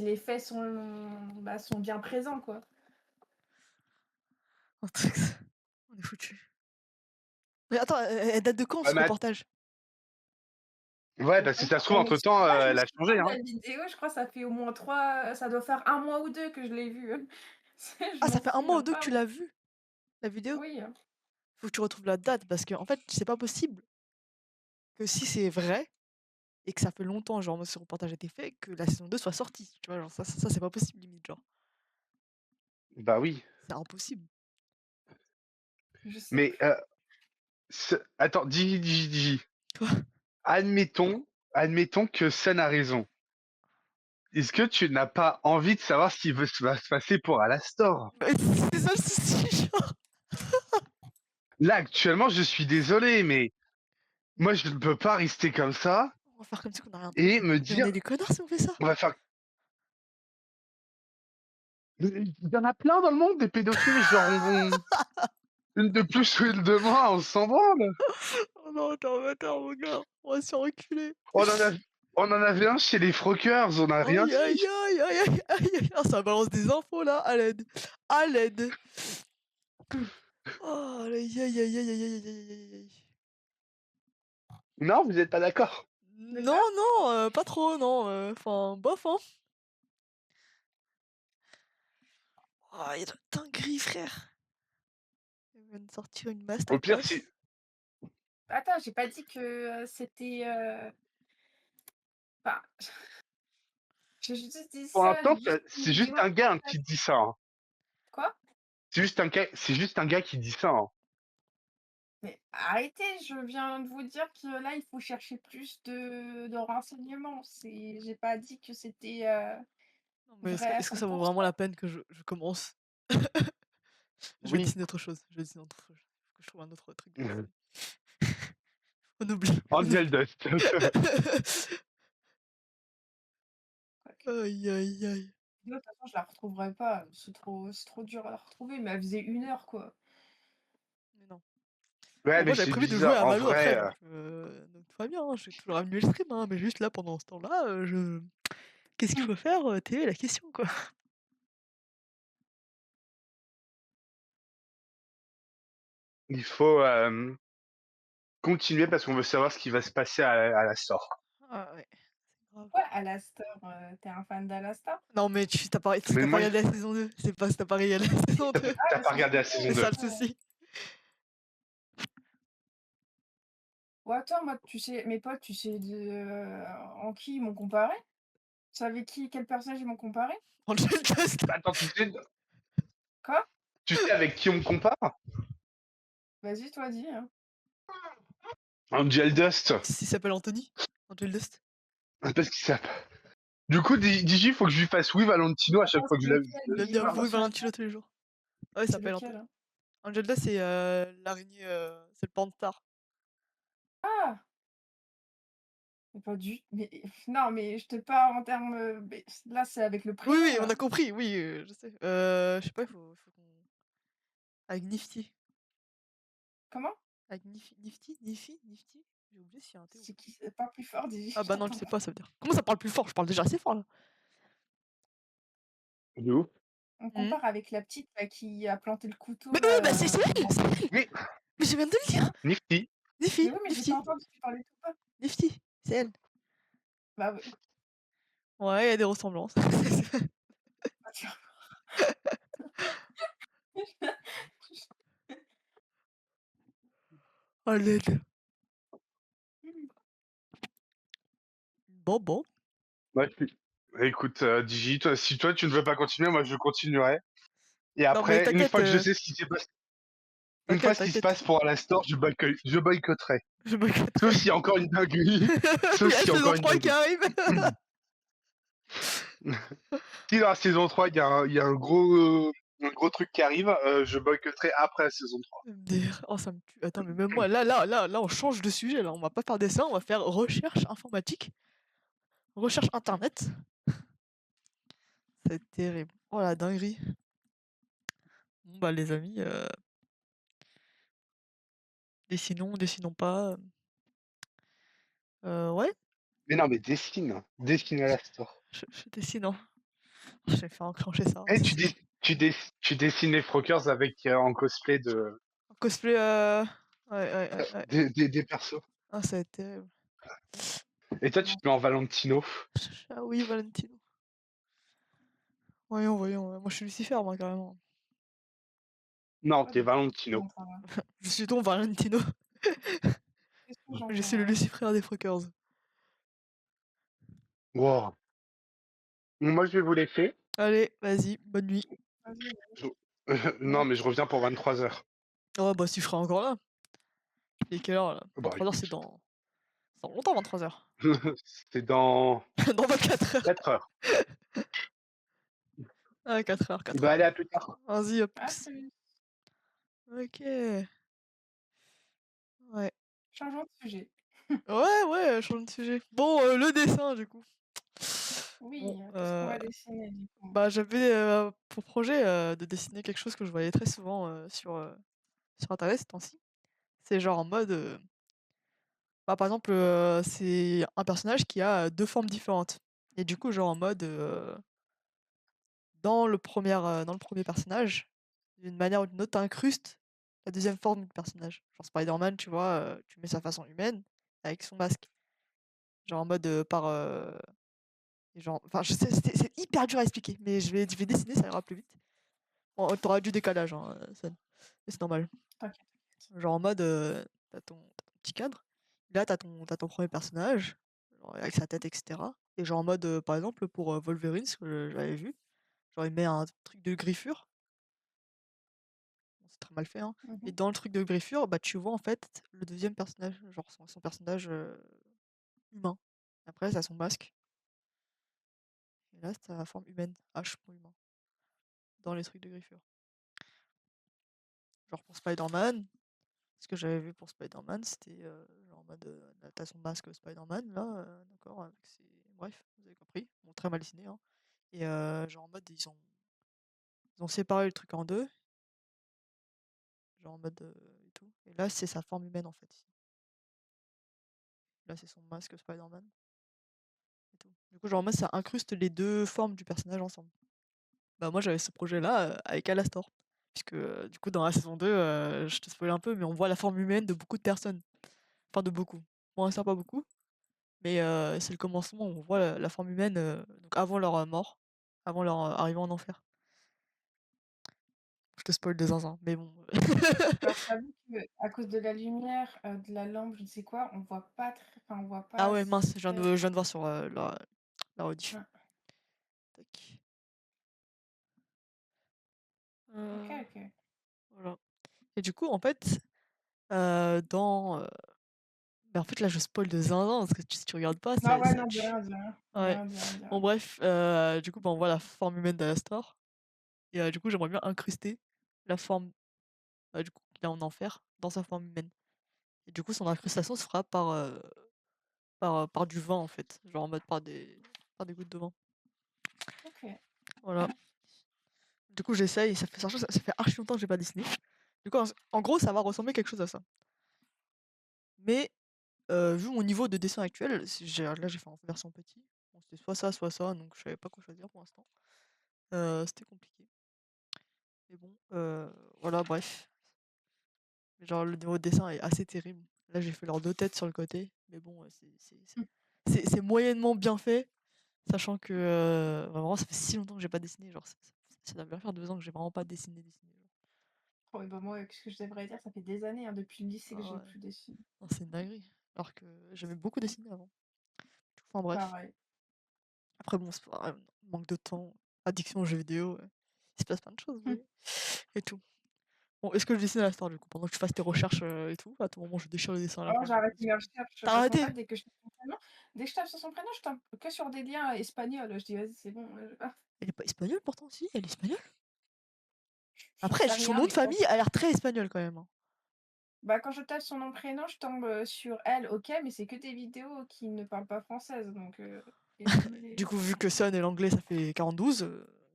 Speaker 2: les faits sont, bah, sont bien présents, quoi.
Speaker 1: Intox, on est foutus. Mais attends, elle date de quand
Speaker 3: Ouais,
Speaker 1: ce
Speaker 3: mais
Speaker 1: reportage?
Speaker 3: ouais,
Speaker 2: Je
Speaker 3: bah,
Speaker 2: sais
Speaker 3: si
Speaker 2: pas,
Speaker 3: ça se trouve
Speaker 2: mais
Speaker 3: entre temps,
Speaker 2: là, je me
Speaker 3: elle a
Speaker 2: souviens
Speaker 3: changé,
Speaker 2: de
Speaker 3: hein.
Speaker 2: la vidéo, je crois que ça fait au moins 3, ça doit faire un mois ou 2 que je l'ai vue. Je
Speaker 1: Ah ça
Speaker 2: m'en
Speaker 1: fait un
Speaker 2: souviens
Speaker 1: mois ou
Speaker 2: même
Speaker 1: 2 que
Speaker 2: pas.
Speaker 1: tu l'as vue, la vidéo?
Speaker 2: Oui,
Speaker 1: Faut que tu retrouves la date parce qu'en fait, c'est pas possible que si c'est vrai et que ça fait longtemps, genre, ce reportage a été fait, que la saison 2 soit sortie, tu vois? Genre ça c'est pas possible limite, genre.
Speaker 3: Bah, oui.
Speaker 1: C'est impossible.
Speaker 2: je sais
Speaker 3: Mais,
Speaker 2: plus.
Speaker 3: attends, dis.
Speaker 1: Quoi?
Speaker 3: Admettons que San a raison. Est-ce que tu n'as pas envie de savoir ce qui va se passer pour Alastor?
Speaker 1: Mais c'est ça le souci, genre.
Speaker 3: Là, actuellement, je suis désolé, mais moi, je ne peux pas rester comme ça
Speaker 1: On va faire comme si on a rien
Speaker 3: et
Speaker 1: entendu.
Speaker 3: me
Speaker 1: Mais on
Speaker 3: dire:
Speaker 1: est des connards si on fait ça.
Speaker 3: «On va faire». Il y en a plein dans le monde des pédophiles, genre une de plus ou une de moins, on s'en branle.
Speaker 1: Oh non, t'es un bâtard mon gars, on va se faire enculer.
Speaker 3: On en a on en avait un chez les Frogers, on n'a rien
Speaker 1: Aïe
Speaker 3: dit.
Speaker 1: aïe aïe aïe aïe aïe aïe. Ah ça balance des infos là, à l'aide. À l'aide. Oh aïe aïe aïe aïe aïe aïe aïe aïe aïe aïe.
Speaker 3: Non, vous êtes pas d'accord?
Speaker 2: C'est
Speaker 1: Non,
Speaker 2: ça?
Speaker 1: non, pas trop, non, enfin, bof, hein. Oh, il y a de la dinguerie, frère. Il vient de sortir une
Speaker 3: Au pire,
Speaker 1: masterclass.
Speaker 3: si
Speaker 2: Attends, j'ai pas dit que, c'était, enfin, j'ai juste dit
Speaker 3: pour
Speaker 2: ça,
Speaker 3: l'instant,
Speaker 2: j'ai juste une
Speaker 3: c'est juste un
Speaker 2: image
Speaker 3: gars,
Speaker 2: en
Speaker 3: hein, qui
Speaker 2: tête.
Speaker 3: dit ça, hein.
Speaker 2: Quoi?
Speaker 3: C'est juste un gars qui dit ça, hein.
Speaker 2: Mais arrêtez, je viens de vous dire que là, il faut chercher plus de renseignements. J'ai pas dit que c'était,
Speaker 1: Non, mais
Speaker 2: vrai à
Speaker 1: est-ce que ça
Speaker 2: 100.
Speaker 1: vaut vraiment la peine que je commence? Je vais
Speaker 3: Oui.
Speaker 1: dessiner autre chose, je vais dessiner autre chose. Faut que je trouve un autre truc de dessiner. On oublie, on
Speaker 3: Angel
Speaker 1: oublie.
Speaker 3: Dust.
Speaker 2: Quoique.
Speaker 1: Aïe, aïe, aïe.
Speaker 2: De toute façon, je la retrouverai pas, c'est trop dur à la retrouver, mais elle faisait 1 heure, quoi.
Speaker 1: Mais non.
Speaker 3: Ouais,
Speaker 1: Bon,
Speaker 3: mais
Speaker 1: moi
Speaker 3: je
Speaker 1: j'avais
Speaker 3: te
Speaker 1: prévu
Speaker 3: dis
Speaker 1: de jouer
Speaker 3: ça,
Speaker 1: à
Speaker 3: en
Speaker 1: Valo après,
Speaker 3: vrai,
Speaker 1: donc tout va bien, hein, j'ai toujours ramené le stream, hein, mais juste là pendant ce temps-là, qu'est-ce qu'il
Speaker 2: Mmh.
Speaker 1: faut faire? Telle est la question, quoi.
Speaker 3: il faut, continuer parce qu'on veut savoir ce qui va se passer à la Store.
Speaker 1: Ah ouais, c'est grave.
Speaker 2: Ouais, Alastor, tu un fan d'Alastor?
Speaker 1: Non mais tu tu
Speaker 3: Mais
Speaker 1: pas
Speaker 3: moi,
Speaker 1: regardé la saison 2, c'est pas si tu pas regardé la saison 2,
Speaker 2: Ah,
Speaker 3: tu
Speaker 2: la
Speaker 3: pas regardé
Speaker 2: saison
Speaker 3: la
Speaker 2: 2,
Speaker 3: saison
Speaker 1: c'est
Speaker 3: deux.
Speaker 1: ça le
Speaker 2: ouais.
Speaker 1: souci.
Speaker 2: Ouais, attends, moi, tu sais, mes potes, tu sais en qui ils m'ont comparé? Tu savais quel personnage ils m'ont comparé?
Speaker 1: Angel Dust,
Speaker 3: Attends,
Speaker 2: Quoi?
Speaker 3: tu sais avec qui on me compare?
Speaker 2: Vas-y, toi, dis, hein.
Speaker 3: Angel Dust.
Speaker 1: il s'appelle Anthony, Angel Dust.
Speaker 3: Parce que ça du coup, Digi, faut que je lui fasse oui Valentino à chaque
Speaker 2: Attends,
Speaker 3: fois que
Speaker 2: c'est
Speaker 3: je la
Speaker 2: lequel?
Speaker 1: Il aime bien
Speaker 2: Dis-moi
Speaker 1: vous et
Speaker 2: parce que
Speaker 1: Valentino tous les jours. Ah ouais, il
Speaker 2: c'est
Speaker 1: s'appelle
Speaker 2: lequel,
Speaker 1: Anthony.
Speaker 2: hein?
Speaker 1: Angel Dust c'est, l'araignée, c'est le Panthère.
Speaker 2: Ah! Mais pas du mais non, mais je te parle en termes, mais là, c'est avec le
Speaker 1: Oui,
Speaker 2: prénom,
Speaker 1: oui, on
Speaker 2: là.
Speaker 1: a compris, oui, je sais. Je sais pas, il faut qu'on avec Nifty.
Speaker 2: Comment?
Speaker 1: Avec Nifty? J'ai oublié s'il y a un T ou
Speaker 2: C'est
Speaker 1: pas.
Speaker 2: qui? Parle plus fort, dis,
Speaker 1: Ah
Speaker 2: je
Speaker 1: bah non, je
Speaker 2: t'entends
Speaker 1: sais
Speaker 2: pas.
Speaker 1: pas, ça veut dire. Comment ça parle plus fort? Je parle déjà assez fort là.
Speaker 3: de ouf.
Speaker 2: On
Speaker 1: Mmh.
Speaker 2: compare avec la petite, là, qui a planté le couteau,
Speaker 1: Mais oui, bah
Speaker 2: là,
Speaker 1: c'est elle!
Speaker 2: devant.
Speaker 1: C'est elle!
Speaker 3: Oui,
Speaker 1: Mais je viens de le dire!
Speaker 2: Hein?
Speaker 3: Nifty.
Speaker 2: Mais
Speaker 1: Nifty,
Speaker 2: oui, mais j'ai pas
Speaker 1: Nifty,
Speaker 2: entendu, tu parlais tout bas.
Speaker 1: Nifty, c'est elle.
Speaker 2: Bah oui.
Speaker 1: Ouais, il y a des ressemblances.
Speaker 2: Ah tiens.
Speaker 1: Oh l'aide. Bon, bon.
Speaker 3: Ouais, écoute, Digi, toi, si toi tu ne veux pas continuer, moi je continuerai. Et
Speaker 1: Non mais
Speaker 3: après,
Speaker 1: t'inquiète,
Speaker 3: une fois
Speaker 1: t'inquiète,
Speaker 3: ce qui se passe
Speaker 1: t'inquiète.
Speaker 3: pour Alastor, je boycotterai.
Speaker 1: Je
Speaker 3: Sauf
Speaker 1: boycotterai.
Speaker 3: s'il y a encore une dinguerie.
Speaker 1: Il
Speaker 3: Sauf
Speaker 1: y a la
Speaker 3: s'il y a
Speaker 1: saison
Speaker 3: encore une
Speaker 1: 3 qui
Speaker 3: dinguerie.
Speaker 1: arrive!
Speaker 3: Si dans la saison 3, il y a un gros truc qui arrive, je boycotterai après la saison 3.
Speaker 1: MDR. Oh ça me tue. Attends, mais même moi, là, on change de sujet là, on va pas faire dessin, on va faire recherche informatique, recherche internet. C'est terrible. Oh la dinguerie. Bon bah les amis, dessinons, dessinons pas, ouais,
Speaker 3: Mais non, mais dessine. Dessine Alastor.
Speaker 1: je dessine, hein. Je vais faire enclencher ça, hein,
Speaker 3: Eh,
Speaker 1: c'est sûr.
Speaker 3: tu dessines les Frogers avec, en cosplay de,
Speaker 1: En cosplay, ouais, ouais, ouais, ouais.
Speaker 3: des persos.
Speaker 1: Ah ça va être terrible.
Speaker 3: Et toi, tu
Speaker 2: Non.
Speaker 3: te mets en Valentino.
Speaker 1: Ah oui, Valentino. Voyons, voyons, moi je suis Lucifer moi carrément.
Speaker 3: Non,
Speaker 2: Pas
Speaker 3: t'es
Speaker 2: du tout.
Speaker 3: Valentino.
Speaker 2: Non, ça va.
Speaker 1: Je suis ton Valentino.
Speaker 2: Qu'est-ce que
Speaker 1: Je suis
Speaker 2: j'entends
Speaker 1: le
Speaker 2: là?
Speaker 1: Lucifer des Frogers.
Speaker 3: Wow. Moi, je vais vous laisser.
Speaker 1: Allez, vas-y, bonne nuit.
Speaker 2: Vas-y,
Speaker 3: Je- non,
Speaker 2: ouais.
Speaker 3: mais je reviens pour 23h.
Speaker 1: Oh bah tu seras encore là. Il est quelle heure là?
Speaker 3: Bah
Speaker 1: 23h c'est
Speaker 3: écoute,
Speaker 1: dans longtemps 23h.
Speaker 3: c'est dans
Speaker 1: Dans 24 heures.
Speaker 3: 4 heures.
Speaker 1: Ah 4 heures,
Speaker 3: Bah
Speaker 1: 4 heures.
Speaker 3: allez, à plus tard.
Speaker 1: Vas-y, à
Speaker 2: À
Speaker 1: plus.
Speaker 2: plus.
Speaker 1: OK. Ouais.
Speaker 2: Changeons de sujet.
Speaker 1: Ouais, ouais, changeons de sujet. Bon, le dessin du coup. Bon,
Speaker 2: Oui, qu'est-ce qu'on va dessiner du coup?
Speaker 1: bah j'avais, pour projet, de dessiner quelque chose que je voyais très souvent, sur internet ces temps-ci. C'est genre en mode, bah, par exemple, c'est un personnage qui a, 2 formes différentes et du coup, genre en mode, dans le premier personnage, d'une manière ou d'une autre, tu incrustes la deuxième forme du personnage. Genre Spider-Man, tu vois, tu mets sa façon humaine avec son masque. Genre en mode, et genre enfin je sais, c'est hyper dur à expliquer, mais je vais dessiner, ça ira plus vite. Bon, tu du décalage, hein, Sun, mais c'est normal.
Speaker 2: T'inquiète, t'inquiète.
Speaker 1: Genre en mode, tu ton petit cadre, là t'as ton 1er personnage, genre avec sa tête et cetera et genre en mode, par exemple pour, Wolverine, ce que j'avais vu, genre il met un truc de griffure, bon c'est très mal fait, hein,
Speaker 2: Mmh
Speaker 1: et
Speaker 2: mh.
Speaker 1: dans le truc de griffure, bah, tu vois en fait le deuxième personnage, genre son personnage, humain. Après ça son masque et là c'est la forme humaine, H pour humain, dans les trucs de griffure. Genre pour Spider-Man, ce que j'avais vu pour Spider-Man, c'était, genre en mode, là tu son masque Spider-Man là, d'accord, avec ses bref, vous avez compris. Bon très mal dessiné, hein, et genre en mode ils ont séparé le truc en 2, genre en mode, et tout, et là c'est sa forme humaine en fait ici. Là c'est son masque Spider-Man et tout. Du coup genre en mode ça incruste les 2 formes du personnage ensemble. Bah moi j'avais ce projet-là, avec Alastor, puisque, du coup dans la saison 2, je te spoil un peu, mais on voit la forme humaine de beaucoup de personnes. Enfin de beaucoup. Pour l'instant pas beaucoup. Mais c'est le commencement où on voit la forme humaine, donc avant leur, mort, avant leur, arrivée en enfer. Je te spoil de zinzin, mais bon.
Speaker 2: Alors je t'avoue qu'à cause de la lumière, de la lampe, je ne sais quoi, on voit pas enfin on voit
Speaker 1: Ah
Speaker 2: pas
Speaker 1: ouais mince,
Speaker 2: très
Speaker 1: je viens de voir sur, la rediff.
Speaker 2: ouais.
Speaker 1: Tac.
Speaker 2: OK,
Speaker 1: Heu,
Speaker 2: OK.
Speaker 1: voilà et du coup en fait, dans, bah, en fait là je spoil de zinzin parce que si tu regardes pas
Speaker 2: Non, ouais,
Speaker 1: ça
Speaker 2: non, dis
Speaker 1: tue.
Speaker 2: rien, dis rien. Dis
Speaker 1: Ouais.
Speaker 2: rien, dis rien, dis
Speaker 1: Bon
Speaker 2: rien.
Speaker 1: bref, du coup, bah, on voit la forme humaine d'Alastor et du coup j'aimerais bien incruster la forme, du coup qu'il a en enfer dans sa forme humaine et du coup son incrustation se fera par du vent en fait, genre en mode par des gouttes de vent.
Speaker 2: OK.
Speaker 1: Voilà. Du coup j'essaye, ça fait sachant que ça fait archi longtemps que j'ai pas dessiné. Du coup en gros ça va ressembler quelque chose à ça. Mais, vu mon niveau de dessin actuel, si j'ai là j'ai fait en version petit. Bon c'était soit ça, donc je savais pas quoi choisir pour l'instant. C'était compliqué. Mais bon, voilà bref. Genre le niveau de dessin est assez terrible. Là j'ai fait leurs 2 têtes sur le côté, mais bon,
Speaker 2: Mmh.
Speaker 1: c'est moyennement bien fait. Sachant que, vraiment ça fait si longtemps que j'ai pas dessiné, genre ça doit bien faire 2 ans que j'ai vraiment pas dessiné, genre.
Speaker 2: Oh et bah, moi, qu'est-ce que je devrais dire? Ça fait des années, hein, depuis le lycée que
Speaker 1: Ah
Speaker 2: j'ai
Speaker 1: ouais,
Speaker 2: plus dessiné.
Speaker 1: non c'est une dinguerie. Alors que j'aimais beaucoup dessiner avant. Enfin bref.
Speaker 2: Pareil.
Speaker 1: Après bon, c'est pas grave, manque de temps, addiction aux jeux vidéo, il se passe plein de choses, vous
Speaker 2: Mmh.
Speaker 1: voyez? Et tout. Bon, est-ce que je dessine à l'instant du coup? Pendant que tu fasses tes recherches, et tout, à tout moment je déchire le dessin à la
Speaker 2: Oh,
Speaker 1: fin,
Speaker 2: j'ai
Speaker 1: je
Speaker 2: arrêté
Speaker 1: dis
Speaker 2: mes recherches,
Speaker 1: «Tu
Speaker 2: parce qu'en fait,
Speaker 1: arrêté?»
Speaker 2: dès que je tape sur son prénom, je tombe que sur des liens espagnols. Je dis: «Vas-y, c'est bon,
Speaker 1: Elle est pas espagnole pourtant, si? Elle est espagnole?
Speaker 2: j'en
Speaker 1: Après
Speaker 2: sais
Speaker 1: son
Speaker 2: rien,
Speaker 1: nom de
Speaker 2: mais quand
Speaker 1: famille a l'air très espagnol quand même, hein.
Speaker 2: bah, quand je tape son nom, prénom, je tombe, sur elle, OK, mais c'est que des vidéos qui ne parlent pas française, donc
Speaker 1: Du
Speaker 2: désolée.
Speaker 1: coup, vu que Sun et l'anglais ça fait 42,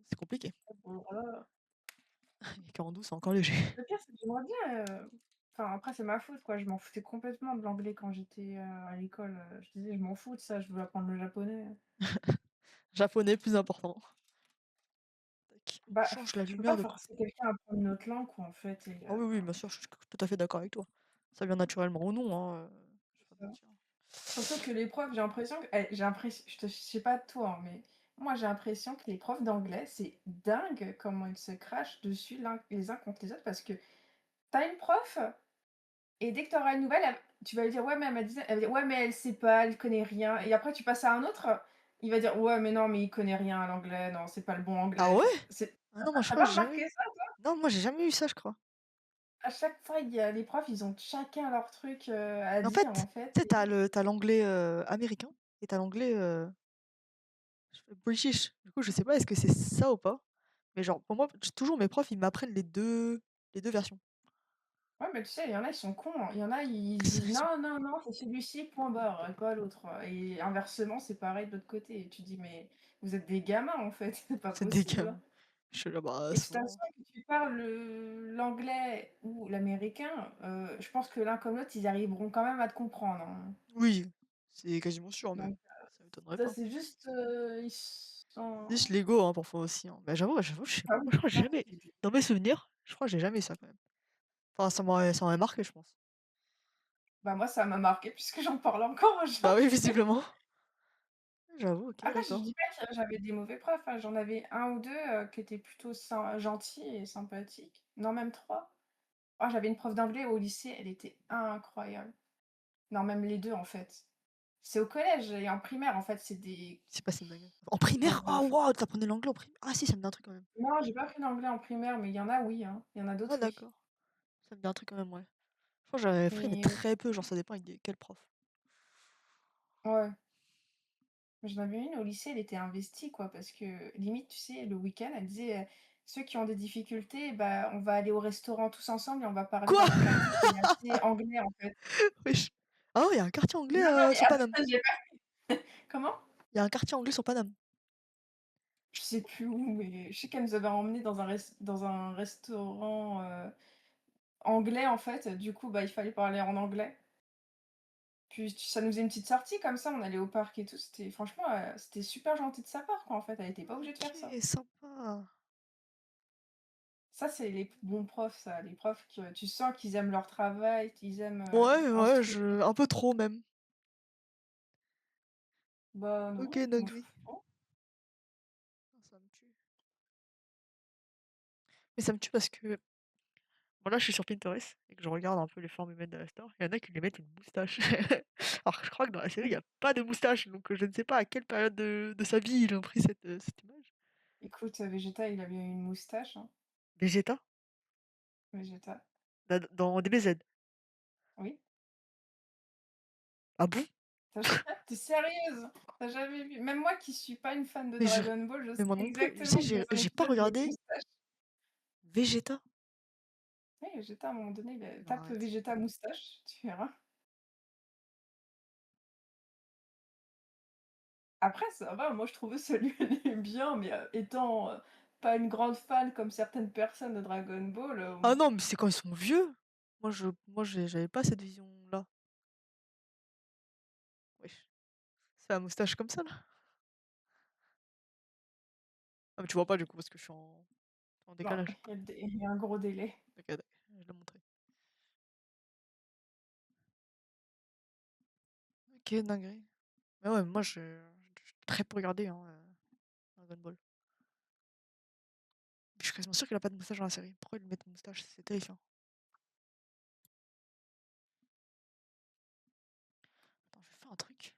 Speaker 1: c'est compliqué.
Speaker 2: Bon, voilà.
Speaker 1: Et 42 c'est encore léger.
Speaker 2: Le pire, c'est que j'aimerais bien, enfin, après, c'est ma faute, quoi, je m'en foutais complètement de l'anglais quand j'étais, à l'école, je disais: «Je m'en fous de ça, je veux apprendre le japonais».
Speaker 1: Japonais plus important. Tac. On
Speaker 2: Bah,
Speaker 1: change la
Speaker 2: je peux
Speaker 1: lumière
Speaker 2: pas
Speaker 1: de
Speaker 2: forcer
Speaker 1: côté.
Speaker 2: quelqu'un à apprendre une autre langue, quoi, en fait et
Speaker 1: Ah oui, oui, bien sûr, je suis tout à fait d'accord avec toi. Ça vient naturellement ou non, hein, je vais pas te
Speaker 2: ça.
Speaker 1: mentir.
Speaker 2: Surtout que les profs, j'ai l'impression que j'ai l'impression je sais pas toi, hein, mais moi, j'ai l'impression que les profs d'anglais, c'est dingue comment ils se crachent dessus les uns contre les autres parce que tu as une prof et dès que tu auras une nouvelle, tu vas lui dire: «Ouais, mais elle va dire: «Ouais, mais elle sait pas, elle connaît rien» et après tu passes à un autre, il va dire: «Ouais, mais non, mais il connaît rien à l'anglais, non, c'est pas le bon
Speaker 1: Ah
Speaker 2: anglais».
Speaker 1: ouais?
Speaker 2: Enfin, c'est
Speaker 1: Ah non, moi je
Speaker 2: tu
Speaker 1: crois que
Speaker 2: pas
Speaker 1: j'ai jamais eu.
Speaker 2: remarqué ça?
Speaker 1: Non, moi j'ai jamais eu ça, je crois.
Speaker 2: À chaque fois, il y a les profs, ils ont chacun leur truc, à
Speaker 1: Mais en
Speaker 2: dire,
Speaker 1: fait,
Speaker 2: en fait
Speaker 1: tu sais,
Speaker 2: et
Speaker 1: t'as l'anglais, américain et t'as l'anglais, british. Du coup, je sais pas, est-ce que c'est ça ou pas? Mais genre, pour moi, toujours mes profs, ils m'apprennent les deux versions.
Speaker 2: ouais, mais tu sais, il y en a, ils sont cons, hein. Il y en a, ils se disent:
Speaker 1: Ils sont
Speaker 2: «Non, non, non, c'est celui-ci, point barre, et pas l'autre», et inversement, c'est pareil de l'autre côté et tu dis: «Mais vous êtes des gamins, en fait, c'est pas
Speaker 1: c'est des
Speaker 2: possible,
Speaker 1: gamins.
Speaker 2: hein»
Speaker 1: Je suis là, bah,
Speaker 2: et de toute façon, que tu parles l'anglais ou l'américain, je pense que l'un comme l'autre, ils arriveront quand même à te comprendre, hein.
Speaker 1: oui, c'est quasiment sûr même.
Speaker 2: Donc
Speaker 1: Ça m'étonnerait
Speaker 2: ça,
Speaker 1: pas.
Speaker 2: c'est juste, ils sont
Speaker 1: C'est juste l'ego, hein, parfois aussi, hein. Bah, j'avoue, je sais
Speaker 2: ah
Speaker 1: pas.
Speaker 2: oui,
Speaker 1: Moi, je crois que
Speaker 2: c'est
Speaker 1: j'ai
Speaker 2: ça,
Speaker 1: jamais
Speaker 2: c'est du
Speaker 1: dans mes souvenirs, je crois que j'ai jamais eu ça quand même. Enfin, ça m'aurait marqué, je pense.
Speaker 2: Bah, moi, ça m'a marqué puisque j'en parle encore
Speaker 1: Bah oui,
Speaker 2: aujourd'hui.
Speaker 1: visiblement. J'avoue, OK,
Speaker 2: Après, je dis
Speaker 1: d'accord.
Speaker 2: pas que j'avais des mauvais profs, hein, j'en avais un ou 2 qui étaient plutôt gentils et sympathiques. Non, même 3. Oh, j'avais une prof d'anglais au lycée, elle était incroyable. Non, même les 2 en fait. C'est au collège et en primaire, en fait, c'est des
Speaker 1: C'est pas une dinguerie. En
Speaker 2: conf
Speaker 1: primaire?
Speaker 2: de
Speaker 1: Oh
Speaker 2: fou.
Speaker 1: waouh, tu apprenais l'anglais en primaire? Ah si, ça me dit un truc quand même.
Speaker 2: Non, j'ai pas appris l'anglais en primaire, mais il y en a, oui, hein. Il y en a
Speaker 1: Ah
Speaker 2: d'autres, oui.
Speaker 1: d'accord. Ça me dit un truc quand même, ouais. Je crois que j'avais appris, mais
Speaker 2: Mais
Speaker 1: très peu, genre ça dépend avec quel prof.
Speaker 2: ouais, j'en avais une au lycée, elle était investie, quoi, parce que limite, tu sais, le week-end, elle disait, «Ceux qui ont des difficultés, bah, on va aller au restaurant tous ensemble et on va parler
Speaker 1: Quoi?
Speaker 2: dans un quartier qui est assez anglais, en fait».
Speaker 1: Wesh. Ah ouais, il y a un quartier anglais,
Speaker 2: Non, non, mais
Speaker 1: sur Paname.
Speaker 2: attends, j'ai pas comment?
Speaker 1: Il y a un quartier anglais sur Paname.
Speaker 2: Je sais plus où, mais je sais qu'elle nous avait emmenés dans un restaurant, anglais, en fait, du coup, bah, il fallait parler en anglais. Puis ça nous faisait une petite sortie comme ça, on allait au parc et tout, c'était franchement, c'était super gentil de sa part, quoi, en fait, elle était pas obligée de faire ça.
Speaker 1: OK, sympa.
Speaker 2: Ça, c'est les bons profs, ça, les profs que tu sens qu'ils aiment leur travail, qu'ils aiment,
Speaker 1: Ouais, ouais,
Speaker 2: instruire.
Speaker 1: je un peu trop même.
Speaker 2: Bah, non,
Speaker 1: OK,
Speaker 2: moi je
Speaker 1: dinguerie.
Speaker 2: trouve pas.
Speaker 1: Ah, ça me tue. Mais ça me tue parce que, bon là, je suis sur Pinterest et que je regarde un peu les formes humaines de la star. Il y en a qui lui mettent une moustache. Alors que je crois que dans la série, il y a pas de moustache, donc je ne sais pas à quelle période de sa vie ils ont pris cette image.
Speaker 2: Écoute, Vegeta, il avait une moustache, hein,
Speaker 1: Vegeta?
Speaker 2: Vegeta.
Speaker 1: Dans DBZ?
Speaker 2: Oui.
Speaker 1: Ah bon?
Speaker 2: Tu sérieuse? T'as jamais vu? Même moi qui suis pas une fan de
Speaker 1: Mais je
Speaker 2: Dragon Ball, je
Speaker 1: mais
Speaker 2: sais
Speaker 1: moi non plus. Tu sais,
Speaker 2: exactement que dans un
Speaker 1: j'ai pas
Speaker 2: épisode, il y a une
Speaker 1: regardé
Speaker 2: moustache.
Speaker 1: Vegeta?
Speaker 2: Oui, Vegeta, à un moment donné,
Speaker 1: Non,
Speaker 2: tape
Speaker 1: arrête.
Speaker 2: Vegeta moustache, tu verras. Après ça va, moi je trouvais celui-là bien, mais étant, pas une grande fan comme certaines personnes de Dragon Ball,
Speaker 1: Ah non, mais c'est quand ils sont vieux. J'avais pas cette vision-là. Wesh. C'est la moustache comme ça, là? Ah mais tu vois pas du coup parce que je suis en
Speaker 2: non,
Speaker 1: décalage.
Speaker 2: il y a un gros délai.
Speaker 1: OK, d'accord, je l'ai montré. OK, dinguerie. Mais ouais, moi je très peu regardé, hein, Dragon Ball. Je suis quasiment sûr qu'il a pas de moustache dans la série. Pourquoi ils lui mettent une moustache? C'est terrifiant. Attends, je vais faire un truc.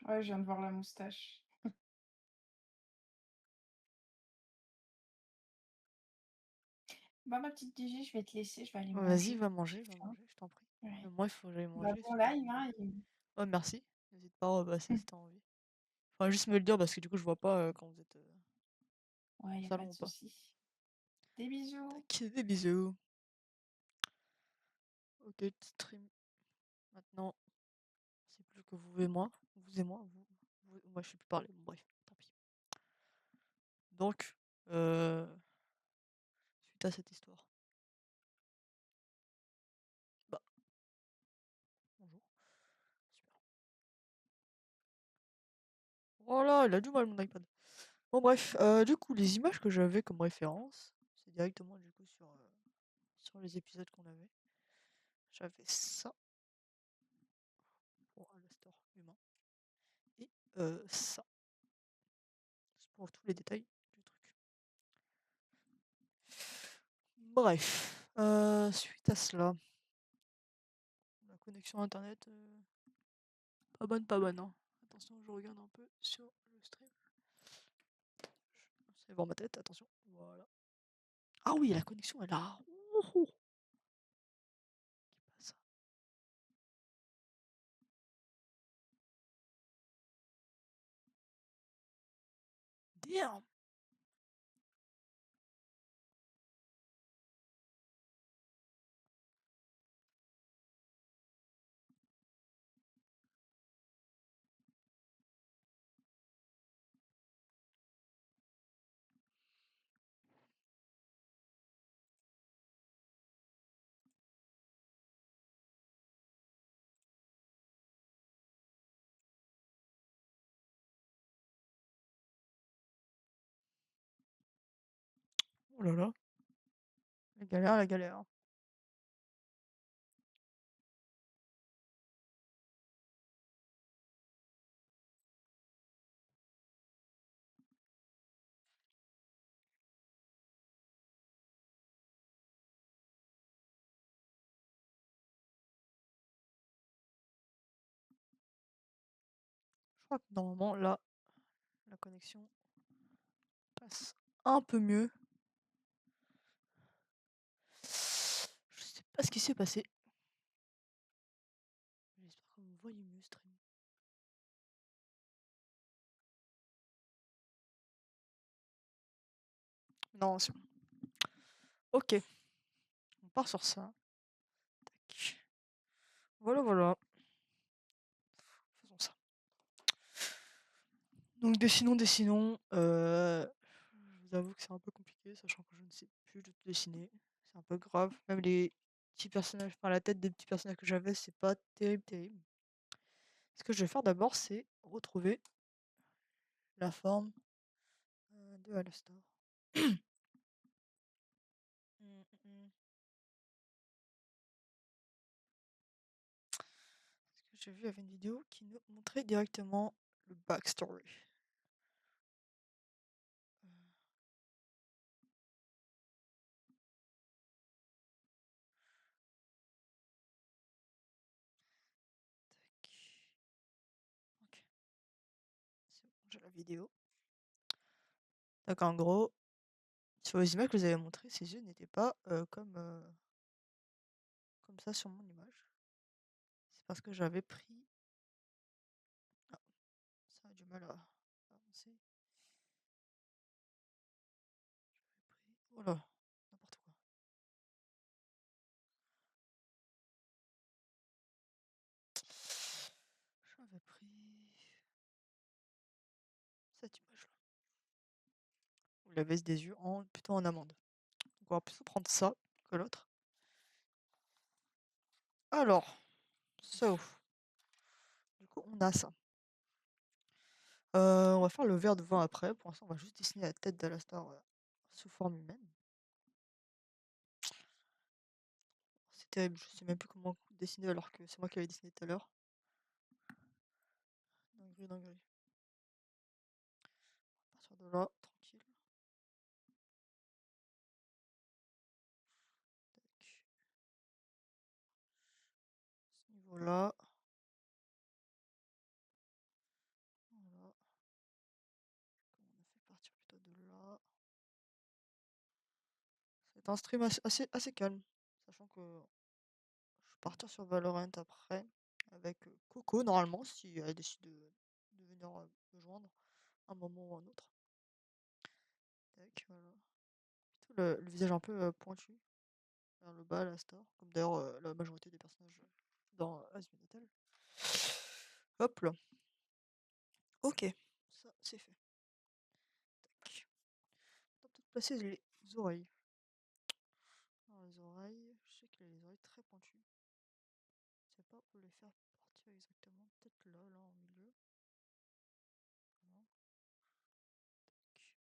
Speaker 2: Ouais, je viens de voir la moustache. Bah, ma petite Gigi, je vais te laisser, je vais aller
Speaker 1: Vas-y,
Speaker 2: manger. J'ai
Speaker 1: va
Speaker 2: faim.
Speaker 1: manger, je t'en prie.
Speaker 2: Ouais.
Speaker 1: Même moi, il faut que j'aille
Speaker 2: Bah,
Speaker 1: manger
Speaker 2: bon
Speaker 1: si tu
Speaker 2: live, hein, et
Speaker 1: ouais, merci. N'hésite pas à repasser si tu envie. Enfin, juste me le dire parce que du coup, je vois pas, quand vous êtes,
Speaker 2: ouais,
Speaker 1: au
Speaker 2: y a pas
Speaker 1: salon
Speaker 2: de
Speaker 1: ou pas.
Speaker 2: souci. Des bisous.
Speaker 1: Tac, des bisous. OK, petit stream. Maintenant, c'est plus que vous et moi. Vous et moi, moi, je sais plus parler. Bon, bref, tant pis. Donc, suite à cette histoire. Bah, bonjour. Super. Voilà, il a du mal mon iPad. Bon bref, du coup, les images que j'avais comme référence, c'est directement du coup sur les épisodes qu'on avait. J'avais ça pour Alastor humain et ça. C'est pour tous les détails du truc. Bref, suite à cela, la connexion internet, pas bonne, hein. Attention, je regarde un peu sur le stream. C'est voir ma tête, attention. Voilà. Ah oui, la connexion, elle a. Ouh, ouh. Ça. Damn. Oh là là. La galère, la galère. crois que normalement, là, la connexion passe un peu mieux. Je sais pas ce qui s'est passé. J'espère que vous voyez mieux stream. Non, c'est bon. Ok, on part sur ça. Tac. Voilà, voilà. Faisons ça. Donc dessinons. Je vous avoue que c'est un peu compliqué, sachant que je ne sais plus du tout dessiner. C'est un peu grave. Même les petits personnages, enfin la tête des petits personnages que j'avais, c'est pas terrible, terrible. Ce que je vais faire d'abord, c'est retrouver la forme de Alastor. Mm, mm, mm. Parce que j'ai vu, il y avait une vidéo qui nous montrait directement le backstory. Euh, tac. Ok, c'est bon, j'ai la vidéo. Donc en gros, sur les images que vous avez montrées, ses yeux n'étaient pas comme ça sur mon image. C'est parce que j'avais pris. Ah, ça a du mal à avancer. Voilà, n'importe quoi. J'avais pris cette image-là. Où la baisse des yeux plutôt en amande. Donc on va plutôt prendre ça que l'autre. Alors, so, du coup, on a ça. On va faire le verre de vin après. Pour l'instant, on va juste dessiner la tête d'Alastor sous forme humaine. C'est terrible, je sais même plus comment dessiner alors que c'est moi qui l'avais dessiné tout à l'heure. Dinguerie, dinguerie. À partir de là, tranquille. Tac. Ce niveau-là. Voilà. Comme on a fait partir plutôt de là. C'est un stream assez calme. Sachant que je vais partir sur Valorant après. Avec Coco, normalement, si elle décide de venir me joindre un moment ou un autre. Tac, voilà. Plutôt le visage un peu pointu vers le bas, la star. Comme d'ailleurs la majorité des personnages dans Asminatel. Hop là. Ok, ça c'est fait. Tac. On va peut-être placer les oreilles. Alors, les oreilles, je sais qu'il a les oreilles très pointues. Je sais pas où les faire partir exactement. Peut-être là, là en milieu. Voilà. Tac.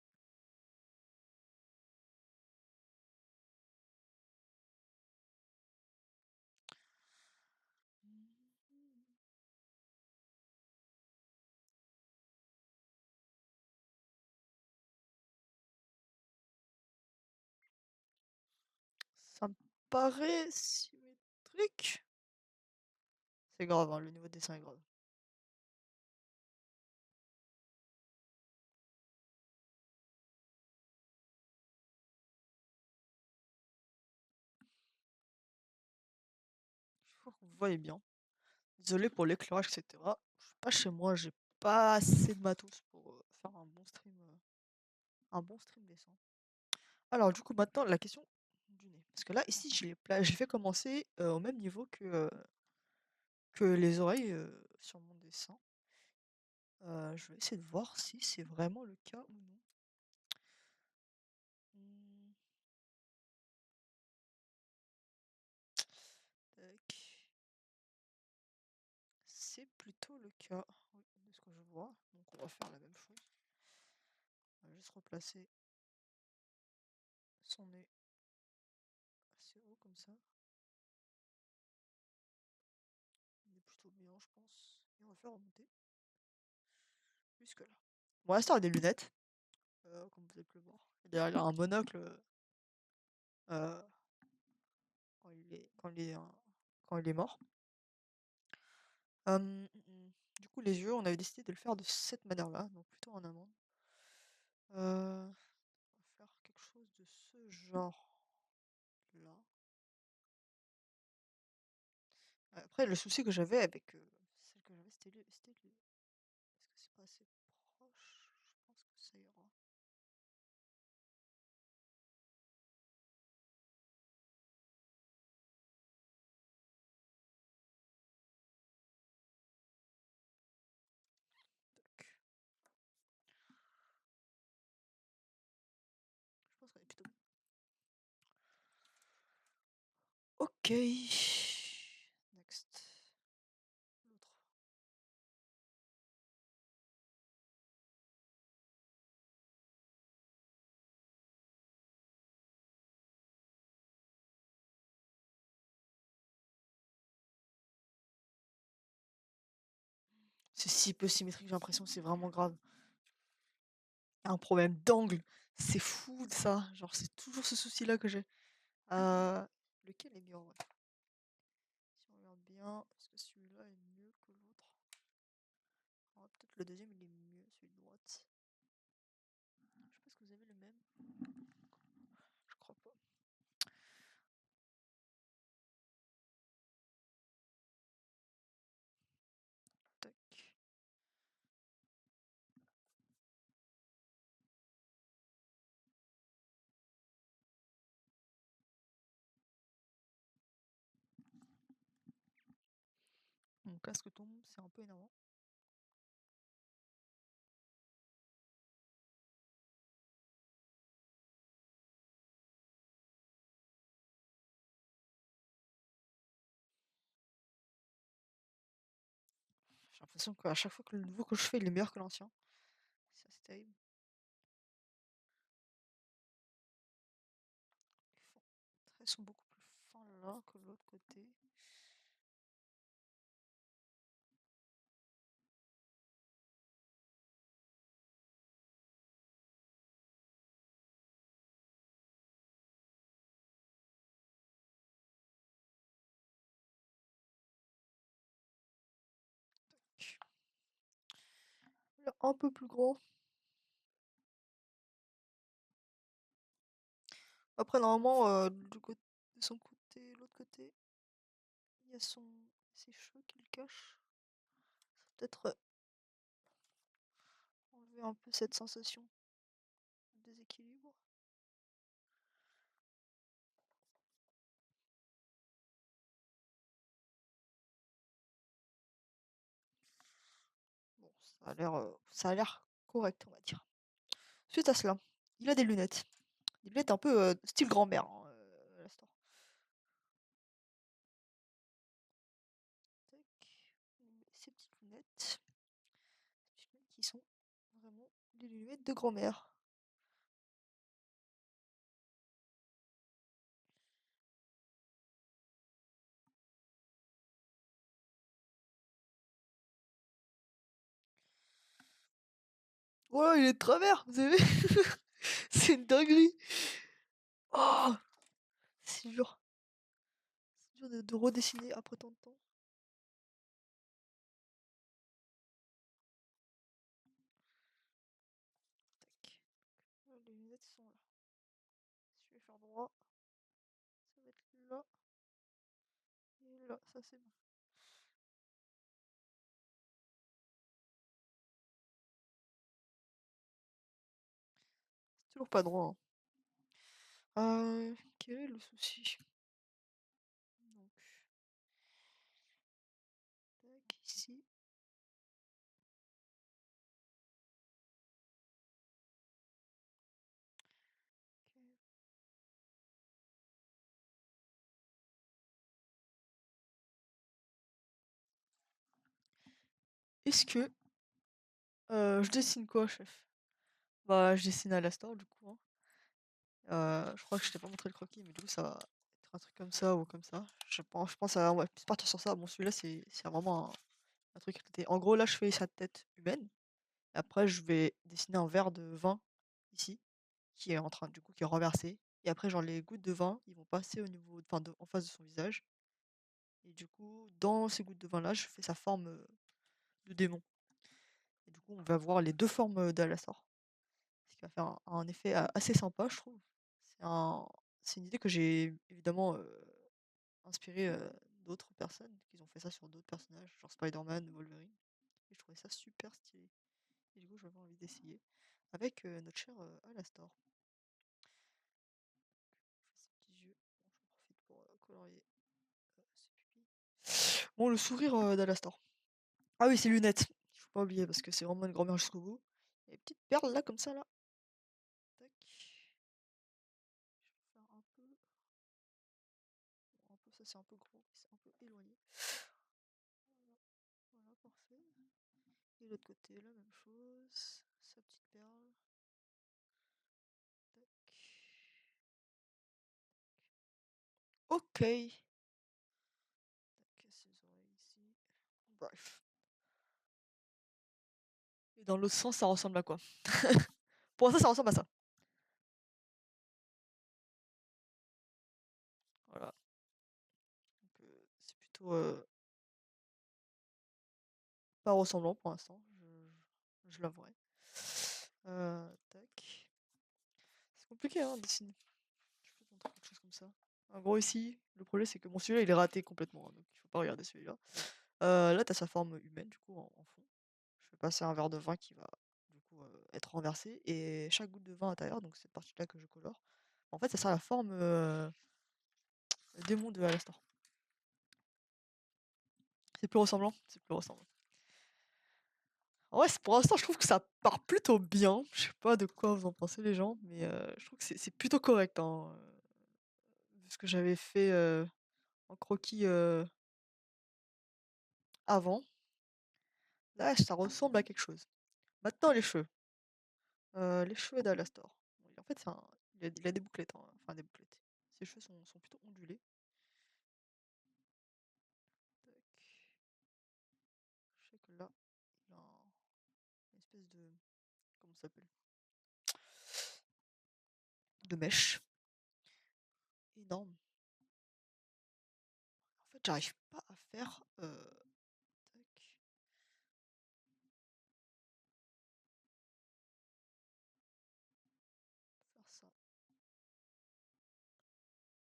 Speaker 1: Ça me paraît symétrique. C'est grave, hein, le niveau de dessin est grave. Je crois que vous voyez bien. Désolé pour l'éclairage, etc. Je suis pas chez moi, j'ai pas assez de matos pour faire un bon stream décent. Alors, du coup, maintenant, la question du nez. Parce que là, ici, j'ai fait commencer au même niveau que les oreilles sur mon dessin. Je vais essayer de voir si c'est vraiment le cas ou non. Hmm, tac. C'est plutôt le cas, oui, de ce que je vois. Donc, on va faire la même chose. On va juste replacer son nez assez haut comme ça. Il est plutôt bien, je pense. Et on va faire remonter jusque là. Bon, là, ça a des lunettes, comme vous avez pu le voir. Et derrière, il a un monocle euh, quand il est mort. Du coup, les yeux, on avait décidé de le faire de cette manière-là, donc plutôt en amande. On va faire quelque chose de ce genre-là. Après, le souci que j'avais avec celle que j'avais, est-ce que c'est pas assez proche? Je pense que ça ira. Tac. Je pense qu'on est plutôt bon. Ok. Next. L'autre. C'est si peu symétrique, j'ai l'impression que c'est vraiment grave. Il y a un problème d'angle. C'est fou ça. Genre, c'est toujours ce souci-là que j'ai. Euh, Lequel est mieux en vrai? Si on regarde bien, est-ce que celui-là est mieux que l'autre? Ah, peut-être le deuxième il est mieux, celui de droite. Je sais pas si vous avez le même. Je crois pas. Tac. Mon casque tombe, c'est un peu énervant. J'ai l'impression qu'à chaque fois que le nouveau que je fais, il est meilleur que l'ancien. C'est assez terrible. Les traits sont beaucoup plus fins là que de l'autre côté. Là, un peu plus grand. Après, normalement, de son côté, l'autre côté, il y a ses cheveux qui le cachent. Peut-être enlever un peu cette sensation de déséquilibre. Bon, ça a l'air correct, on va dire. Suite à cela, il a des lunettes. Des lunettes un peu style grand-mère, hein, à la store. Tac. On met ces petites lunettes. Ces petites lunettes qui sont vraiment des lunettes de grand-mère. Oh, il est de travers, vous avez vu? C'est une dinguerie. Oh, c'est dur. C'est dur de redessiner après tant de temps. Tac. Là, les lunettes sont là. Si je vais faire droit, ça va être là et là. Ça, c'est bon. C'est toujours pas droit, hein. Quel est le souci? Donc, tac, ici. Ok. Est-ce que je dessine quoi, chef? Bah, je dessine à la store, du coup, hein. Je crois que je t'ai pas montré le croquis, mais du coup, ça va être un truc comme ça ou comme ça. Je pense à ouais, plus partir sur ça. Bon, celui-là, c'est vraiment un truc en gros, là, je fais sa tête humaine. Et après, je vais dessiner un verre de vin ici, qui est en train, du coup, qui est renversé. Et après, genre, les gouttes de vin, ils vont passer au niveau, enfin, en face de son visage. Et du coup, dans ces gouttes de vin-là, je fais sa forme, de démons. Et du coup, on va voir les 2 formes d'Alastor. Ce qui va faire un effet assez sympa, je trouve. C'est un c'est une idée que j'ai évidemment, inspirée, d'autres personnes qui ont fait ça sur d'autres personnages, genre Spider-Man, Wolverine. Et je trouvais ça super stylé. Et du coup, j'avais envie d'essayer avec, notre cher, Alastor. Fait ses petits yeux. Bon, j'en profite pour, colorier, ses pupilles. Bon, le sourire, d'Alastor. Ah oui, ses lunettes. Il faut pas oublier parce que c'est vraiment une grand-mère jusqu'au bout. Il y a des petites perles là, comme ça là. Tac. Je vais faire un peu. Bon, un peu, ça c'est un peu gros, c'est un peu éloigné. Voilà, voilà, parfait. Et l'autre côté, la même chose. Sa petite perle. Tac. Ok. Tac, ses oreilles ici. Bref. Et dans l'autre sens, ça ressemble à quoi? Pour l'instant, ça ressemble à ça. Voilà. Donc, c'est plutôt pas ressemblant pour l'instant, je l'avouerai. Tac. C'est compliqué hein, de dessiner. Je peux te montrer quelque chose comme ça. En gros, ici, le problème c'est que mon celui-là il est raté complètement, hein, donc il faut pas regarder celui-là. Là, tu as sa forme humaine du coup en fond. Je vais passer un verre de vin qui va du coup être renversé et chaque goutte de vin à l'intérieur, donc cette partie-là que je colore, en fait, ça sera la forme démon de Alastor. C'est plus ressemblant, c'est plus ressemblant. En vrai, pour l'instant, je trouve que ça part plutôt bien. Je sais pas de quoi vous en pensez les gens, mais je trouve que c'est plutôt correct, hein, vu ce que j'avais fait en croquis avant. Là, ça ressemble à quelque chose. Maintenant, les cheveux d'Alastor. Bon, en fait, il a des bouclettes, hein, enfin des bouclettes. Ses cheveux sont plutôt ondulés. Tac. Je sais que là, il a une espèce de. Comment ça s'appelle? De mèche. Énorme. En fait, j'arrive pas à faire. Tac. Faire ça.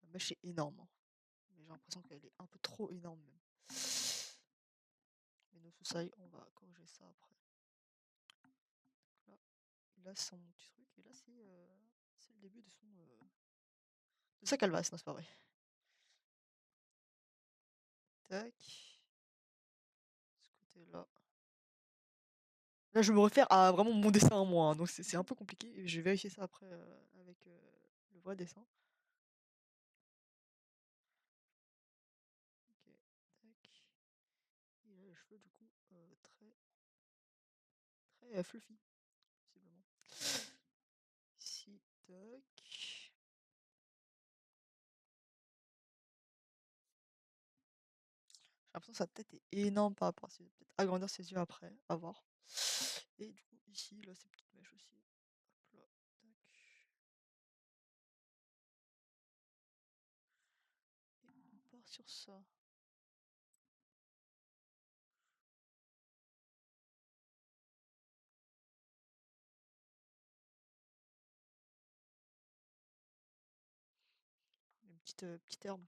Speaker 1: La mèche est énorme, hein. Mais j'ai l'impression qu'elle est un peu trop énorme même. Mais nos soussailles, on va corriger ça après. Là, il a son petit truc. Et là, c'est le début de sa calvasse, non, c'est pas vrai. Tac. Ce côté-là. Là, je me réfère à vraiment mon dessin à moi, hein, donc c'est un peu compliqué. Et je vais vérifier ça après avec le vrai dessin. Ok, tac. Il a les cheveux du coup très fluffy, visiblement. Ici, tac. J'ai l'impression que sa tête est énorme par rapport à ses yeux. Peut-être agrandir ses yeux après, à voir. Et du coup, ici, là, ces petites mèches aussi. Hop là, tac. Et on part sur ça. Une petite herbe.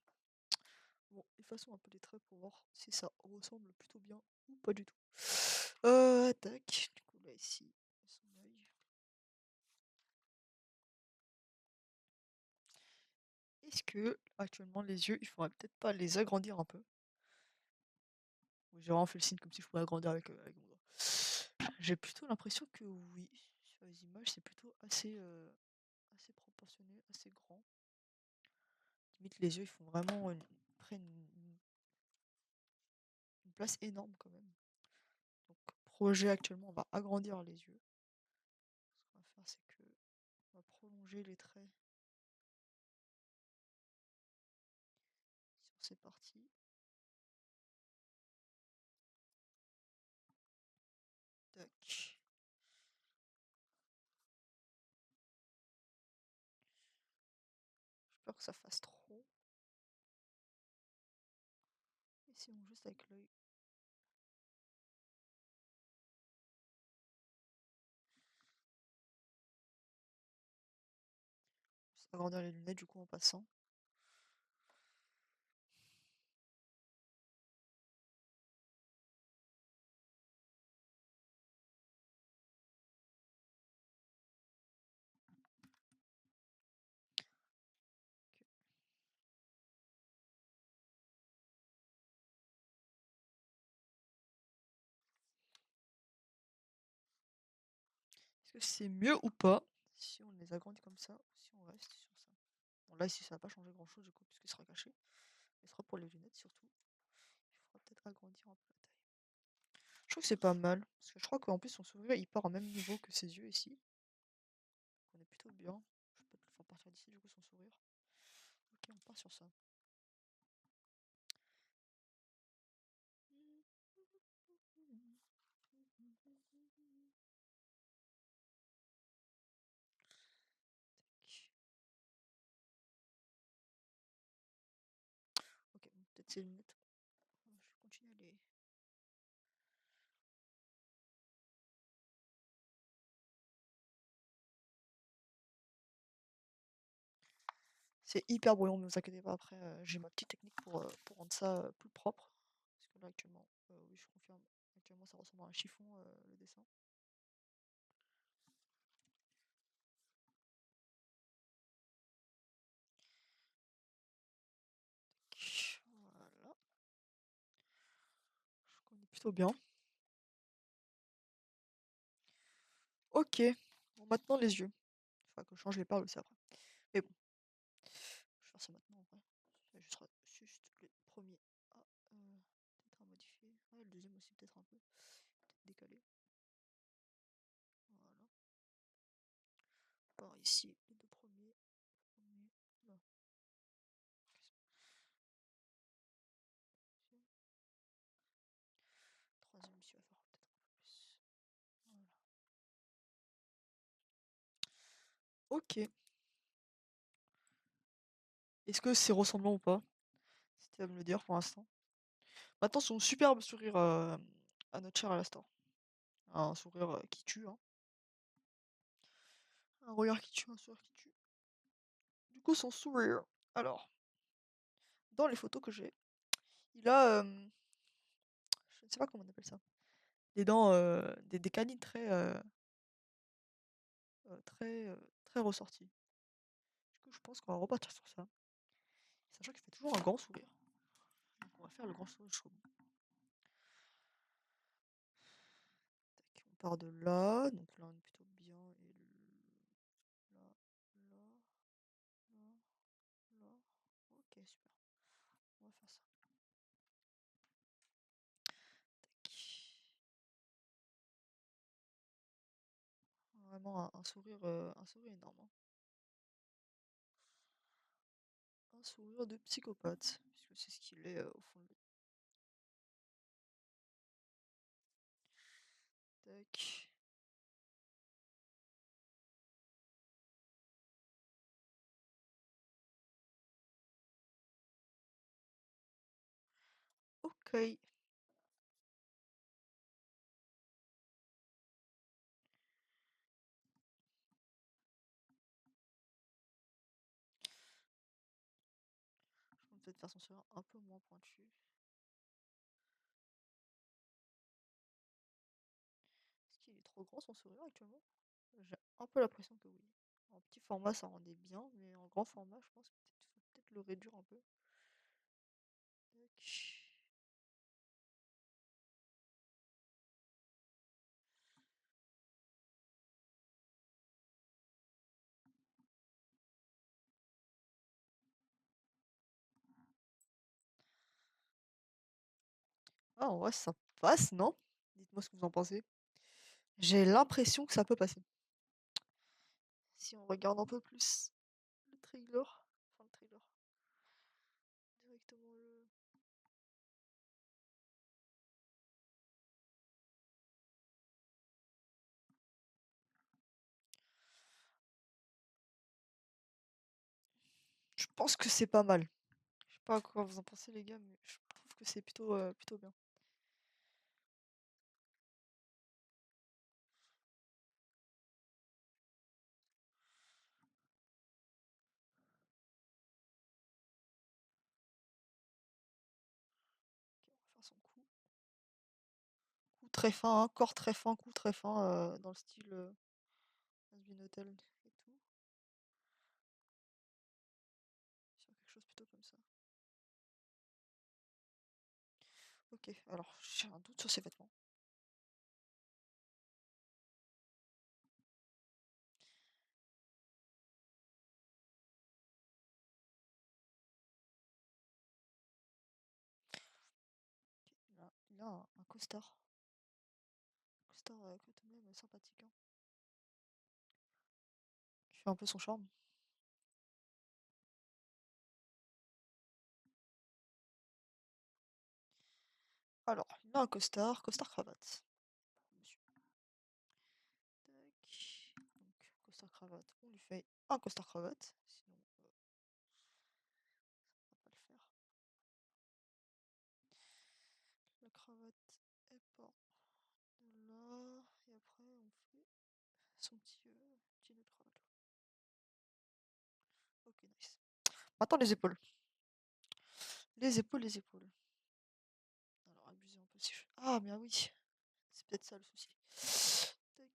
Speaker 1: Bon, effaçons un peu les traits pour voir si ça ressemble plutôt bien ou pas du tout. Tac. Du coup, là, ici, son œil. Est-ce que, actuellement, les yeux, il faudrait peut-être pas les agrandir un peu? J'ai vraiment fait le signe comme si je pouvais agrandir avec mon doigt. J'ai plutôt l'impression que oui. Sur les images, c'est plutôt assez proportionné, assez grand. Limite, les yeux, ils font vraiment prennent une place énorme quand même. Donc, projet actuellement, on va agrandir les yeux. Ce qu'on va faire, c'est que on va prolonger les traits sur ces parties. Tac. J'ai peur que ça fasse trop. Essayons juste avec l'œil. agrandir les lunettes du coup en passant. Est-ce que c'est mieux ou pas si on les agrandit comme ça ou si on reste sur ça? Bon là ici ça va pas changer grand chose du coup puisqu'il sera caché. Mais ce sera pour les lunettes surtout. Il faudra peut-être agrandir un peu la taille. Je trouve que c'est pas mal. Parce que je crois qu'en plus son sourire il part au même niveau que ses yeux ici. On est plutôt bien. Je peux peut-être le faire partir d'ici du coup son sourire. Ok, on part sur ça. Ok, bon, peut-être ces lunettes. Je vais continuer à les. C'est hyper brouillon, mais vous inquiétez pas, après j'ai ma petite technique pour rendre ça plus propre. Parce que là actuellement, oui je confirme, actuellement ça ressemble à un chiffon le dessin. Voilà. Je connais plutôt bien. Ok, bon maintenant les yeux. Il faudra que je change les perles aussi après. Mais bon, je vais faire ça maintenant en vrai. Ça juste les premiers à peut-être à modifier. Ouais, le deuxième aussi peut-être un peu. Peut-être décaler. Voilà. Par ici, les deux premiers. Là. Troisième ici, il va faire peut-être un peu plus. Voilà. Ok. Est-ce que c'est ressemblant ou pas? Si tu vas me le dire pour l'instant. Maintenant, son superbe sourire à notre cher Alastor. Un sourire qui tue, hein. Un regard qui tue, un sourire qui tue. Du coup, son sourire. Alors, dans les photos que j'ai, il a, je ne sais pas comment on appelle ça, des dents, des canines très, très ressorties. Du coup, je pense qu'on va repartir sur ça. Sachant qu'il fait toujours un grand sourire. Donc, on va faire le grand sourire chaud. Tac, on part de là. Donc là, on est plutôt bien. Et là, là, là, là. Ok, super. On va faire ça. Tac. Vraiment un sourire énorme, hein. Un sourire de psychopathe, puisque c'est ce qu'il est au fond de lui. Tac. Ok. Je vais peut-être faire son sourire un peu moins pointu. Est-ce qu'il est trop grand son sourire actuellement? J'ai un peu l'impression que oui. En petit format ça rendait bien, mais en grand format je pense qu'il faut peut-être le réduire un peu. Tac. Ah en vrai ça passe, non? Dites-moi ce que vous en pensez. J'ai l'impression que ça peut passer. Si on regarde un peu plus le trailer, enfin le trailer, directement le. Je pense que c'est pas mal. Je sais pas quoi vous en pensez les gars, mais je trouve que c'est plutôt bien. très fin, hein, corps très fin, cou très fin, dans le style, Has Been Hotel et tout. Sur quelque chose plutôt comme ça. OK, alors j'ai un doute sur ces vêtements. Il a un costard. Costard, coton même sympathique, hein, qui fait un peu son charme. Alors, il a un costard, costard cravate. Monsieur. Tac. Donc, costard cravate, on lui fait un costard cravate, sinon on va pas le faire. La cravate, elle part de là, et après on fait son petit nœud de cravate là. Ok, nice. Maintenant les épaules. Les épaules, les épaules. Alors abuser un peu si je... Ah mais ah oui, c'est peut-être ça le souci. Tac.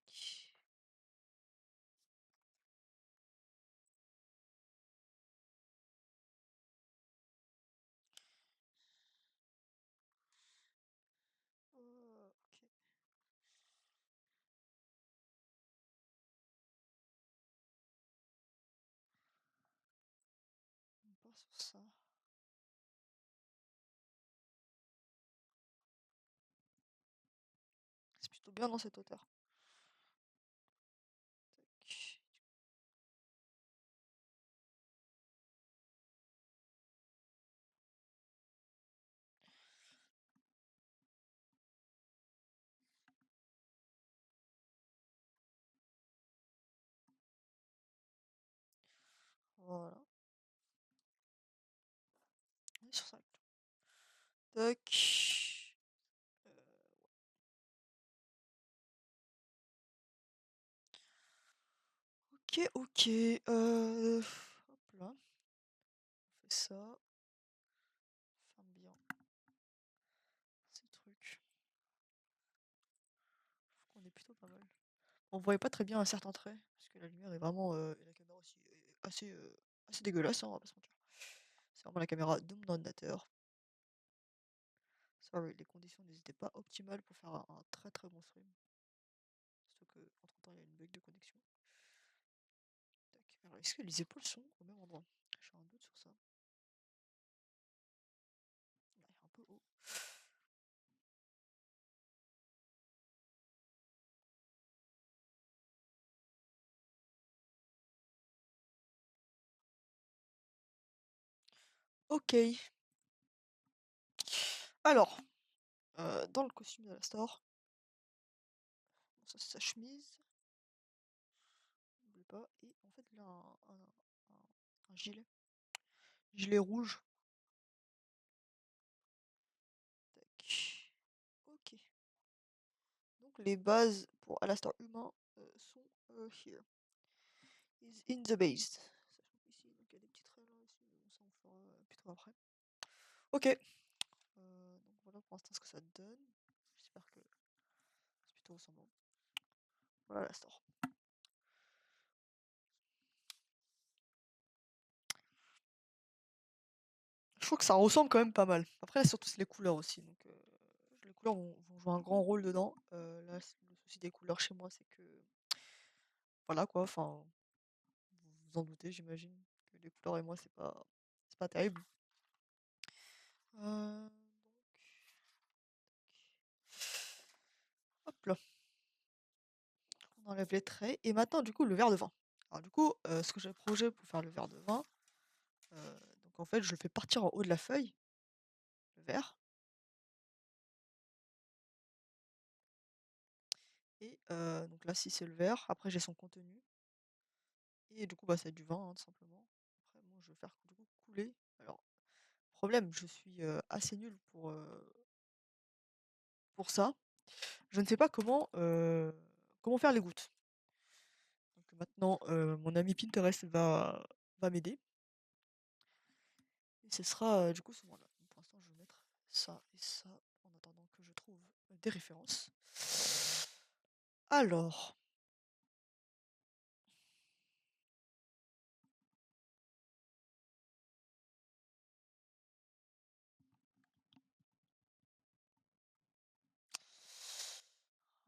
Speaker 1: Ok, on part sur ça. C'est plutôt bien dans cette hauteur. Tac. Voilà. On est sur ça. Tac. Ok, ok. Hop là. On fait ça. Ferme bien ces trucs. Je trouve qu'on est plutôt pas mal. On voyait pas très bien un certain trait, parce que la lumière est vraiment. Et la caméra aussi est assez dégueulasse, hein, on va pas se mentir. C'est vraiment la caméra de mon ordinateur. Sorry, les conditions n'étaient pas optimales pour faire un très très bon stream. Surtout que entre temps il y a une bug de connexion. Tac. Alors est-ce que les épaules sont au même endroit? J'ai un doute sur ça. Il est un peu haut. Ok. Alors, dans le costume de la store, bon, ça c'est sa chemise, n'oublie pas, et en fait il a un gilet. Gilet rouge. Tac. Ok. Donc les bases pour Alastor humain sont here. Is in the base. Sachant qu'ici, donc il y a des petits traits là aussi, mais bon, ça on fera plutôt après. Ok. Donc voilà pour l'instant ce que ça donne. J'espère que c'est plutôt ressemblant. Voilà Alastor. Je trouve que ça ressemble quand même pas mal. Après, surtout c'est les couleurs aussi. Donc les couleurs vont jouer un grand rôle dedans. Là, le souci des couleurs chez moi, c'est que voilà quoi. Enfin, vous vous en doutez, j'imagine que les couleurs et moi, c'est pas terrible. Donc, hop là, on enlève les traits. Et maintenant, du coup, le verre de vin. Alors du coup, ce que j'ai projet pour faire le verre de vin, donc en fait, je le fais partir en haut de la feuille, le verre. Et donc là, si c'est le verre, après j'ai son contenu. Et du coup, bah, c'est du vin, hein, tout simplement. Après, moi, je vais faire du coup couler. Alors, problème, je suis assez nulle pour ça. Je ne sais pas comment faire les gouttes. Donc maintenant, mon ami Pinterest va m'aider. Et ce sera du coup ce moment-là. Donc, pour l'instant, je vais mettre ça et ça en attendant que je trouve des références. Alors.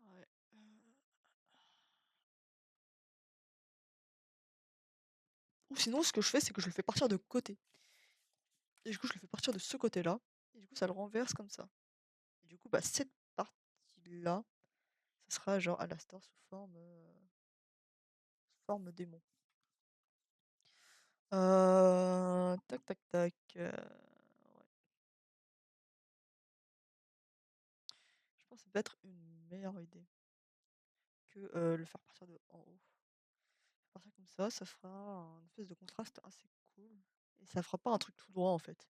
Speaker 1: Ouais, ou sinon, ce que je fais, c'est que je le fais partir de côté. Et du coup, je le fais partir de ce côté-là. Et du coup, ça le renverse comme ça. Et du coup, bah, cette partie-là, ça sera genre Alastor sous forme démon. Tac, tac, tac. Ouais. Je pense que ça peut être une meilleure idée que le faire partir de en haut. Partir comme ça fera une espèce de contraste assez cool. Et ça fera pas un truc tout droit en fait.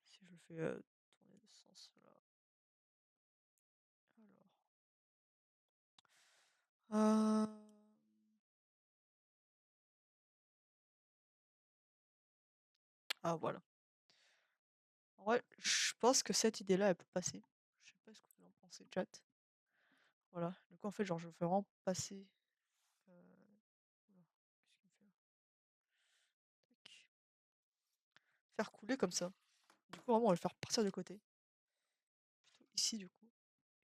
Speaker 1: Si je le fais tourner de ce sens-là. Alors. Euh, Ah voilà. En vrai, je pense que cette idée-là, elle peut passer. Je sais pas ce que vous en pensez, chat. Voilà. Du coup, en fait, genre, je fais vraiment passer. Oula, qu'est-ce qu'il me fait là? Tac. Faire couler comme ça. Du coup, vraiment, on va le faire partir de côté. Plutôt ici, du coup.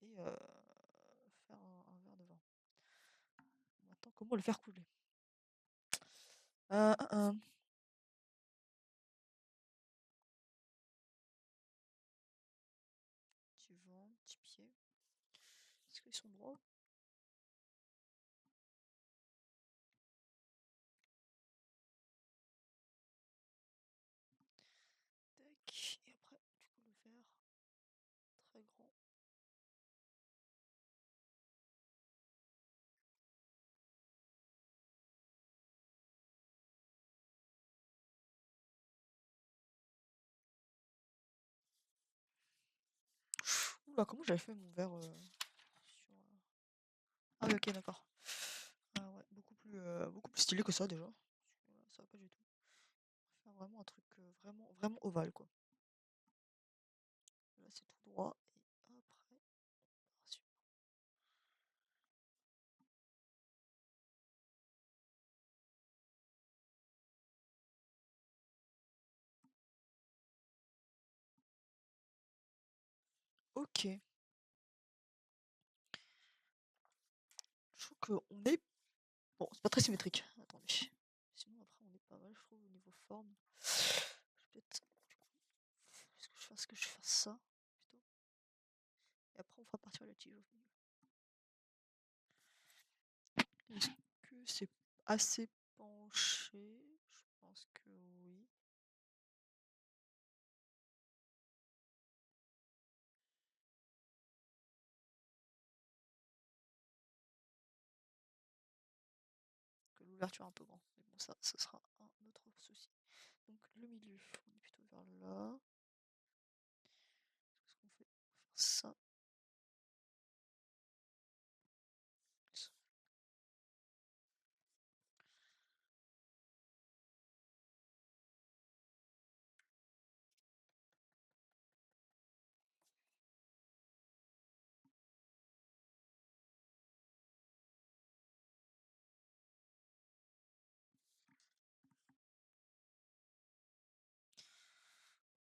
Speaker 1: Et faire un verre de vin. Maintenant, comment le faire couler? Un, un. Petit vent, petit pied. Est-ce qu'ils sont droits? Tac. Et après, du coup, le verre très grand. Oula, comment j'avais fait mon verre sur. Ah oui, ok, d'accord. Ah ouais, beaucoup plus stylé que ça déjà. Parce que, ça va pas du tout. Faire vraiment un truc vraiment, vraiment ovale quoi. Là c'est tout droit et après. Par-dessus. Ok. Je trouve qu'on est. Bon, c'est pas très symétrique. Attendez. Sinon après on est pas mal, je trouve, au niveau forme. Je vais peut-être. Est-ce que je fasse ça plutôt? Et après on fera partir la tige au milieu. Est-ce que c'est assez penché? Je pense que oui. Que l'ouverture est un peu grande. Mais bon, ça, ce sera un autre souci. Donc le milieu, on est plutôt vers là. Qu'est-ce qu'on fait? On va faire ça.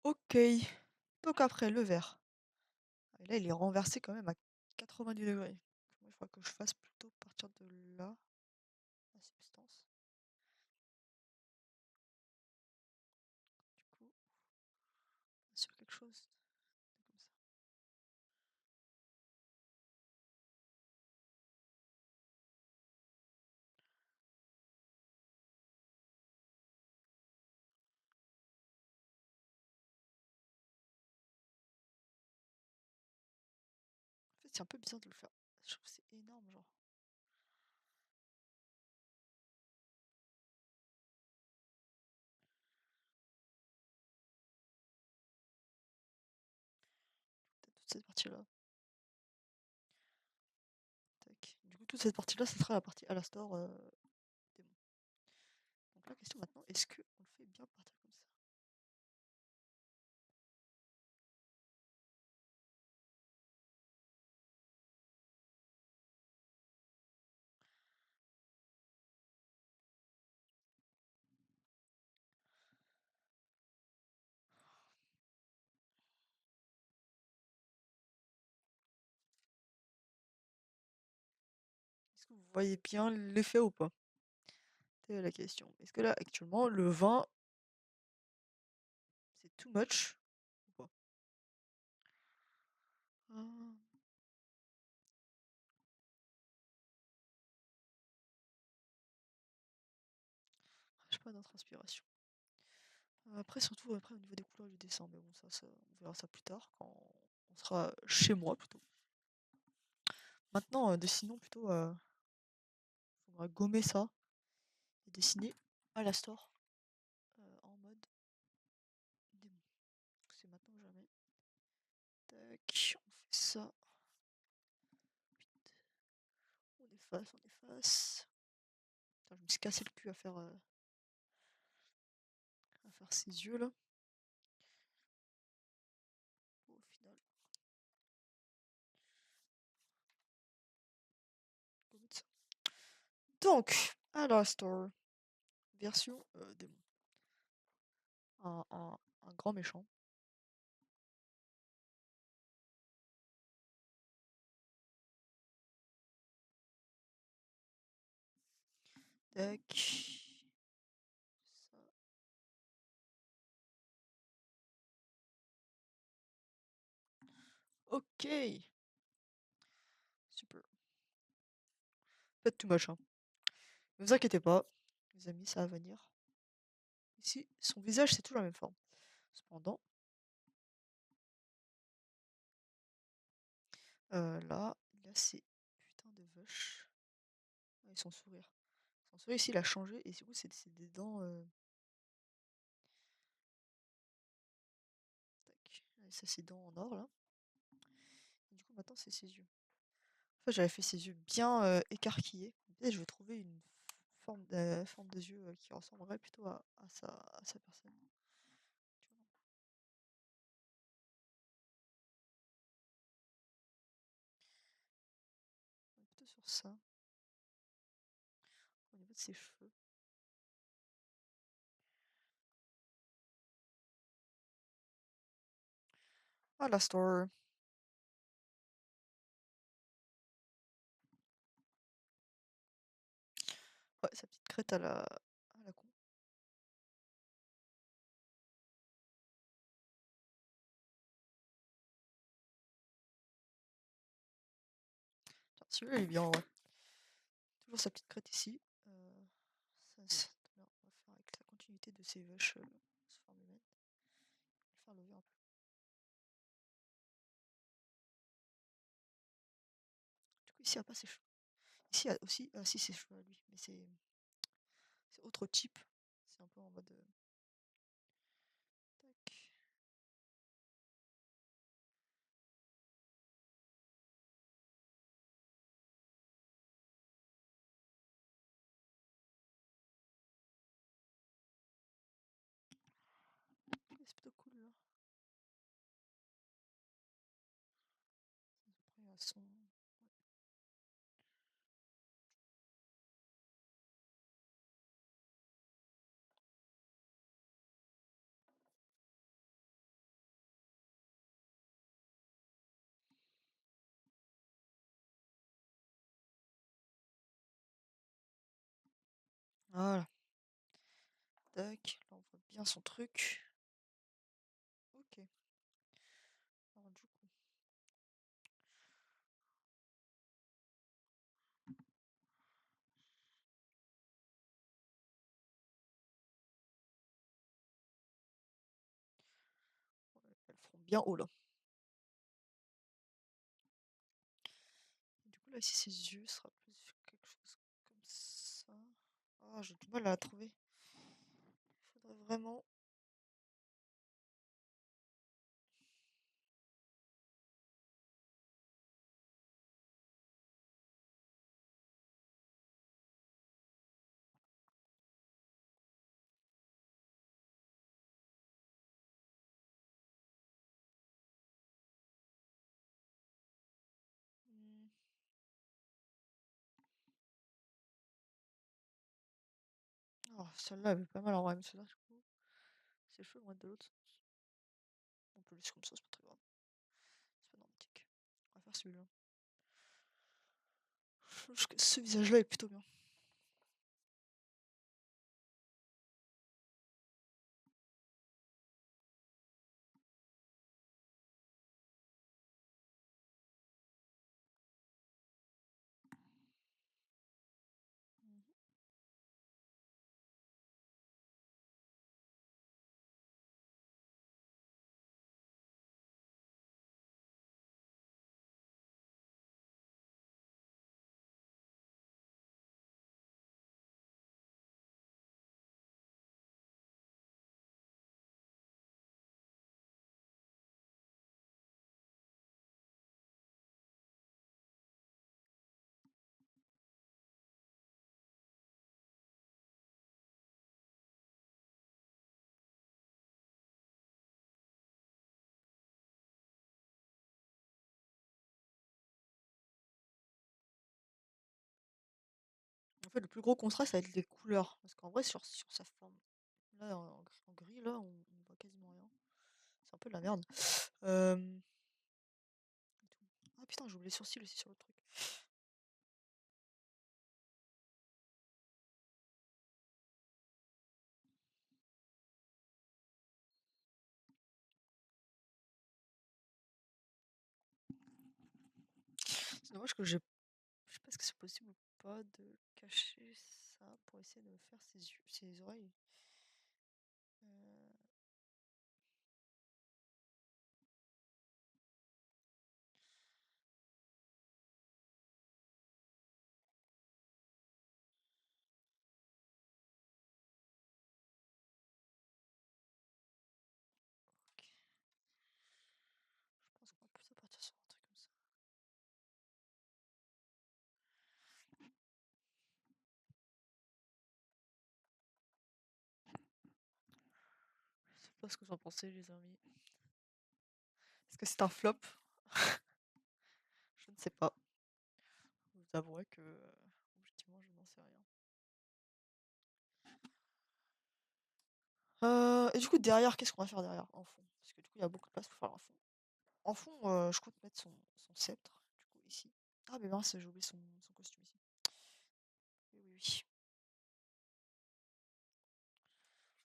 Speaker 1: Ok. Donc après, le verre. Et là, il est renversé quand même à 90 degrés. Donc, moi, il faudra que je fasse plutôt partir de là, la substance. Du coup, sur quelque chose comme ça. En fait, c'est un peu bizarre de le faire. Je trouve que c'est énorme, genre. Peut-être toute cette partie-là. Tac. Du coup, toute cette partie-là, ce sera la partie Alastor démon. Donc la question maintenant, est-ce qu'on le fait bien partir comme ça? Est-ce que vous voyez bien l'effet ou pas? C'est la question. Est-ce que là, actuellement, le vin, c'est too much ou pas? Ah, j'ai pas d'inspiration. Après, surtout après au niveau des couleurs du dessin, mais bon, ça, on verra ça plus tard, quand on sera chez moi plutôt. Maintenant, dessinons plutôt, faudra gommer ça et dessiner à la store en mode démon. C'est maintenant ou jamais. Tac, on fait ça. On efface, on efface. Putain, je me suis cassé le cul à faire ses yeux là. Au final, gommer ça. Donc, à la store, version démon. Un grand méchant. Tac. Ça. Ok. Super. Faites tout machin. Ne vous inquiétez pas, les amis, ça va venir. Ici, son visage, c'est toujours la même forme. Cependant, là, il a ses putains de vaches. Ah, et son sourire. Son sourire ici, il a changé. Et du coup, c'est des dents. Tac. Et ça, ses dents en or, là. Et du coup, maintenant, c'est ses yeux. En fait, j'avais fait ses yeux bien écarquillés. Peut-être je vais trouver une forme des yeux qui ressemblerait plutôt à sa personne. Tu vois, on est plutôt sur ça. Au niveau de ses cheveux. Ah, la store. Ouais, sa petite crête à la con. Tiens, celui-là, il est bien en vrai. Toujours sa petite crête ici. Ça, on va faire avec la continuité de ses vaches sous forme humaine. On va le faire lever un peu. Du coup, ici, il n'y a pas ses cheveux. Ici, il y a aussi. Ah, si, ses cheveux à lui. Mais c'est autre type. C'est un peu en mode. Tac. C'est plutôt cool là. Après, à son. Voilà. Tac. Là, on voit bien son truc. Ok. Alors, du coup. Elles feront bien haut là. Et du coup, là, ici, ses yeux sera plus quelque chose comme ça. Ah, j'ai du mal à la trouver. Il faudrait vraiment. Hmm. Oh, celle-là, elle est pas mal en vrai, mais celle-là, du coup, ses cheveux vont être de l'autre sens. On peut laisser comme ça, c'est pas très grave. C'est pas dramatique. On va faire celui-là. Ce visage-là est plutôt bien. En fait, le plus gros contraste, ça va être les couleurs. Parce qu'en vrai, sur sa forme, là, en gris, là, on voit quasiment rien. C'est un peu de la merde. Ah putain, j'ai oublié les sourcils aussi sur le truc. C'est dommage que j'ai. Je sais pas si c'est possible ou pas de cacher ça pour essayer de faire ses oreilles. Euh, ok. Je pense qu'on va plutôt partir sur un truc comme ça. Je sais pas ce que vous en pensez, les amis. Est-ce que c'est un flop? Je ne sais pas. Je vous avouerai que, objectivement, je n'en sais rien. Et du coup, derrière, qu'est-ce qu'on va faire derrière, en fond? Parce que du coup, il y a beaucoup de place pour faire un fond. En fond, je compte mettre son sceptre, du coup, ici. Ah, mais mince, j'ai oublié son costume ici. Oui, oui, oui.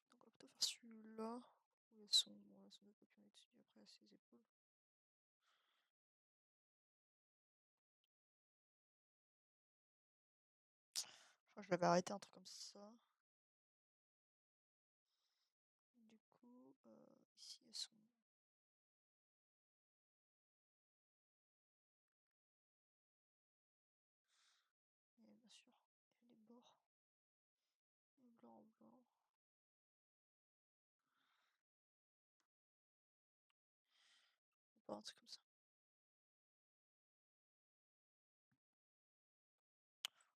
Speaker 1: Donc, on va plutôt faire celui-là. Où il y a son deux papillons dessus, après, ses épaules. Je crois que je l'avais arrêté un truc comme ça. Du coup, ici, il y a son. Et bien sûr, il y a les bords. Blanc en blanc. Pas un truc comme ça.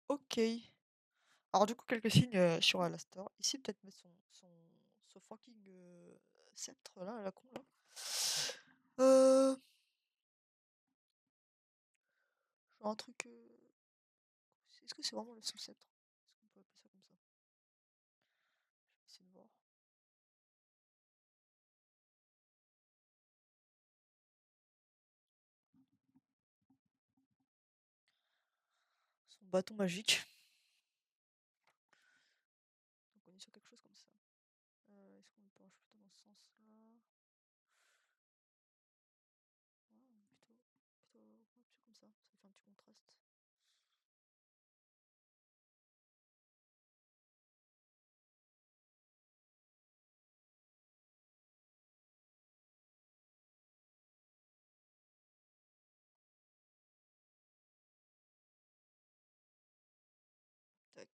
Speaker 1: Ok. Alors du coup, quelques signes sur Alastor. Ici, peut-être mettre son fucking sceptre là, à la con là. Genre un truc. Est-ce que c'est vraiment son sceptre? Est-ce qu'on peut appeler ça comme ça? Je vais essayer de voir. Son bâton magique. Donc on est sur quelque chose comme ça. Est-ce qu'on le penche plutôt dans ce sens-là? Ouais, plutôt comme ça. Ça fait un petit contraste. Tac.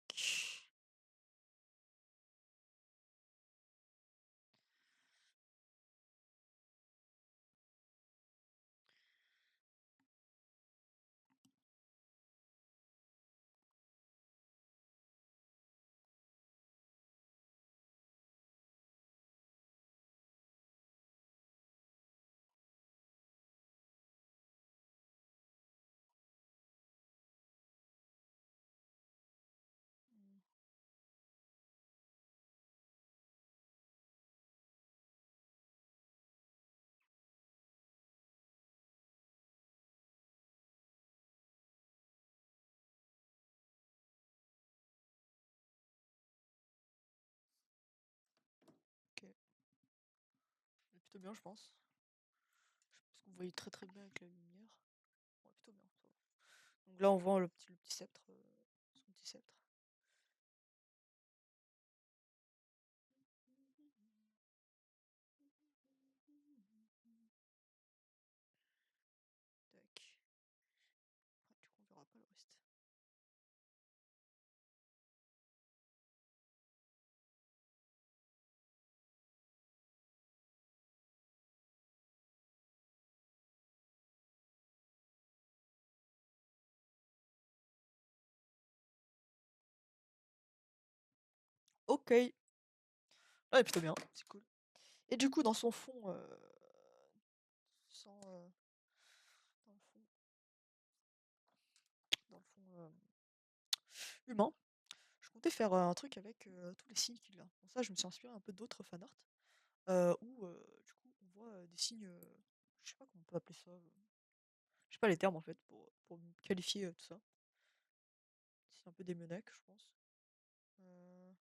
Speaker 1: plutôt bien, je pense. Parce qu'on voyait très très bien avec la lumière. Ouais, plutôt bien, ça va. Donc là, on voit le petit sceptre, son petit sceptre. Tac. Après, du coup, on verra pas le reste. Ok. Ouais, plutôt bien, c'est cool. Et du coup, dans son fond, sans, dans le fond, dans le fond humain, je comptais faire un truc avec tous les signes qu'il a. Pour ça, je me suis inspiré un peu d'autres fanarts où du coup on voit des signes, je sais pas comment on peut appeler ça, je sais pas les termes en fait pour qualifier tout ça. C'est un peu démoniaque, je pense. Euh,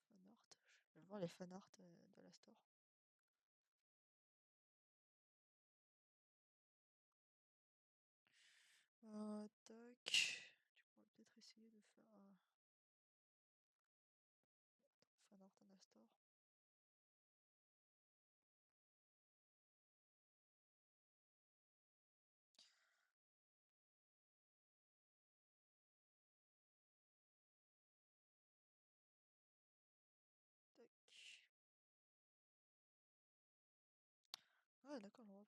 Speaker 1: fanart, je vais voir les fanarts de la store. Tac. Du coup, on va peut-être essayer de faire fanart à la store. Tac. Ah d'accord, je vois.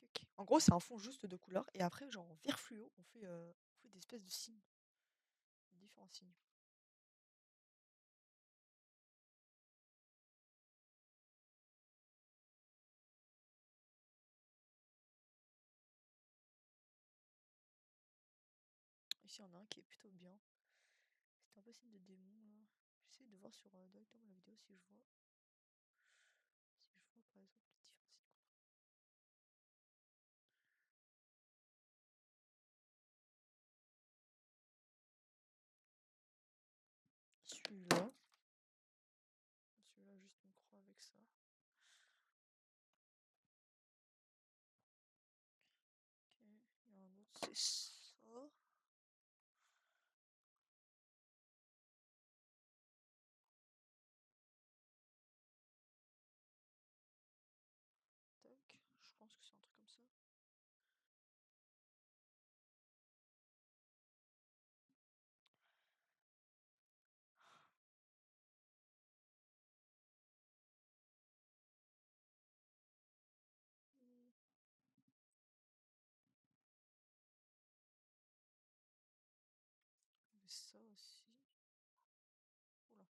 Speaker 1: Ok, ok. En gros, c'est un fond juste de couleur et après, genre en vert fluo, on fait des espèces de signes, différents signes. Ici, il y en a un qui est plutôt bien. C'est un peu signe de démon là. J'essaie de voir sur directement la vidéo si je vois. Si je vois par exemple les différents signes. Celui-là. Celui-là, juste une croix avec ça. Ok, il y a un autre, c'est ça. Tac, je pense que c'est un truc comme ça. Hmm, mais ça aussi. Oula.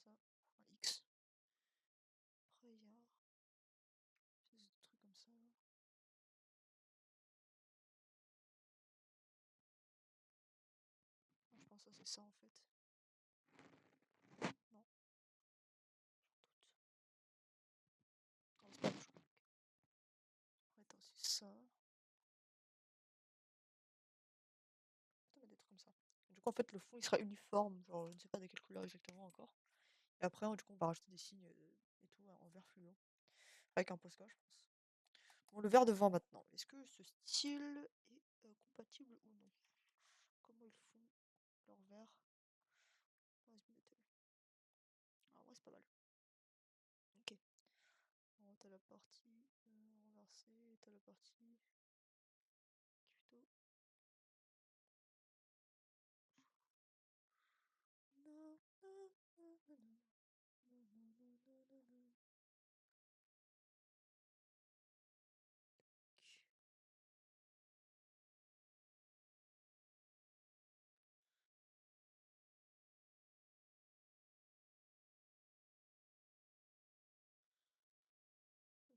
Speaker 1: Non, ça, un X. Après, il y a une espèce de truc comme ça. Je pense que c'est ça en fait. Non, j'en doute. Non, c'est pas le choix. Après, t'as aussi ça. T'as des trucs comme ça. Et du coup, en fait, le fond il sera uniforme. Genre, je ne sais pas de quelle couleur exactement encore. Et après, du coup, on va rajouter des signes et tout en vert fluo. Avec un Posca, je pense. Bon, le vert devant maintenant. Est-ce que ce style est compatible ou non? Comment ils font leur vert? Ah, ouais, c'est pas mal. Ok. Alors, t'as la partie renversée, t'as la partie qui est plutôt. Non, non, non, non, non, non, non, non, non, non, non.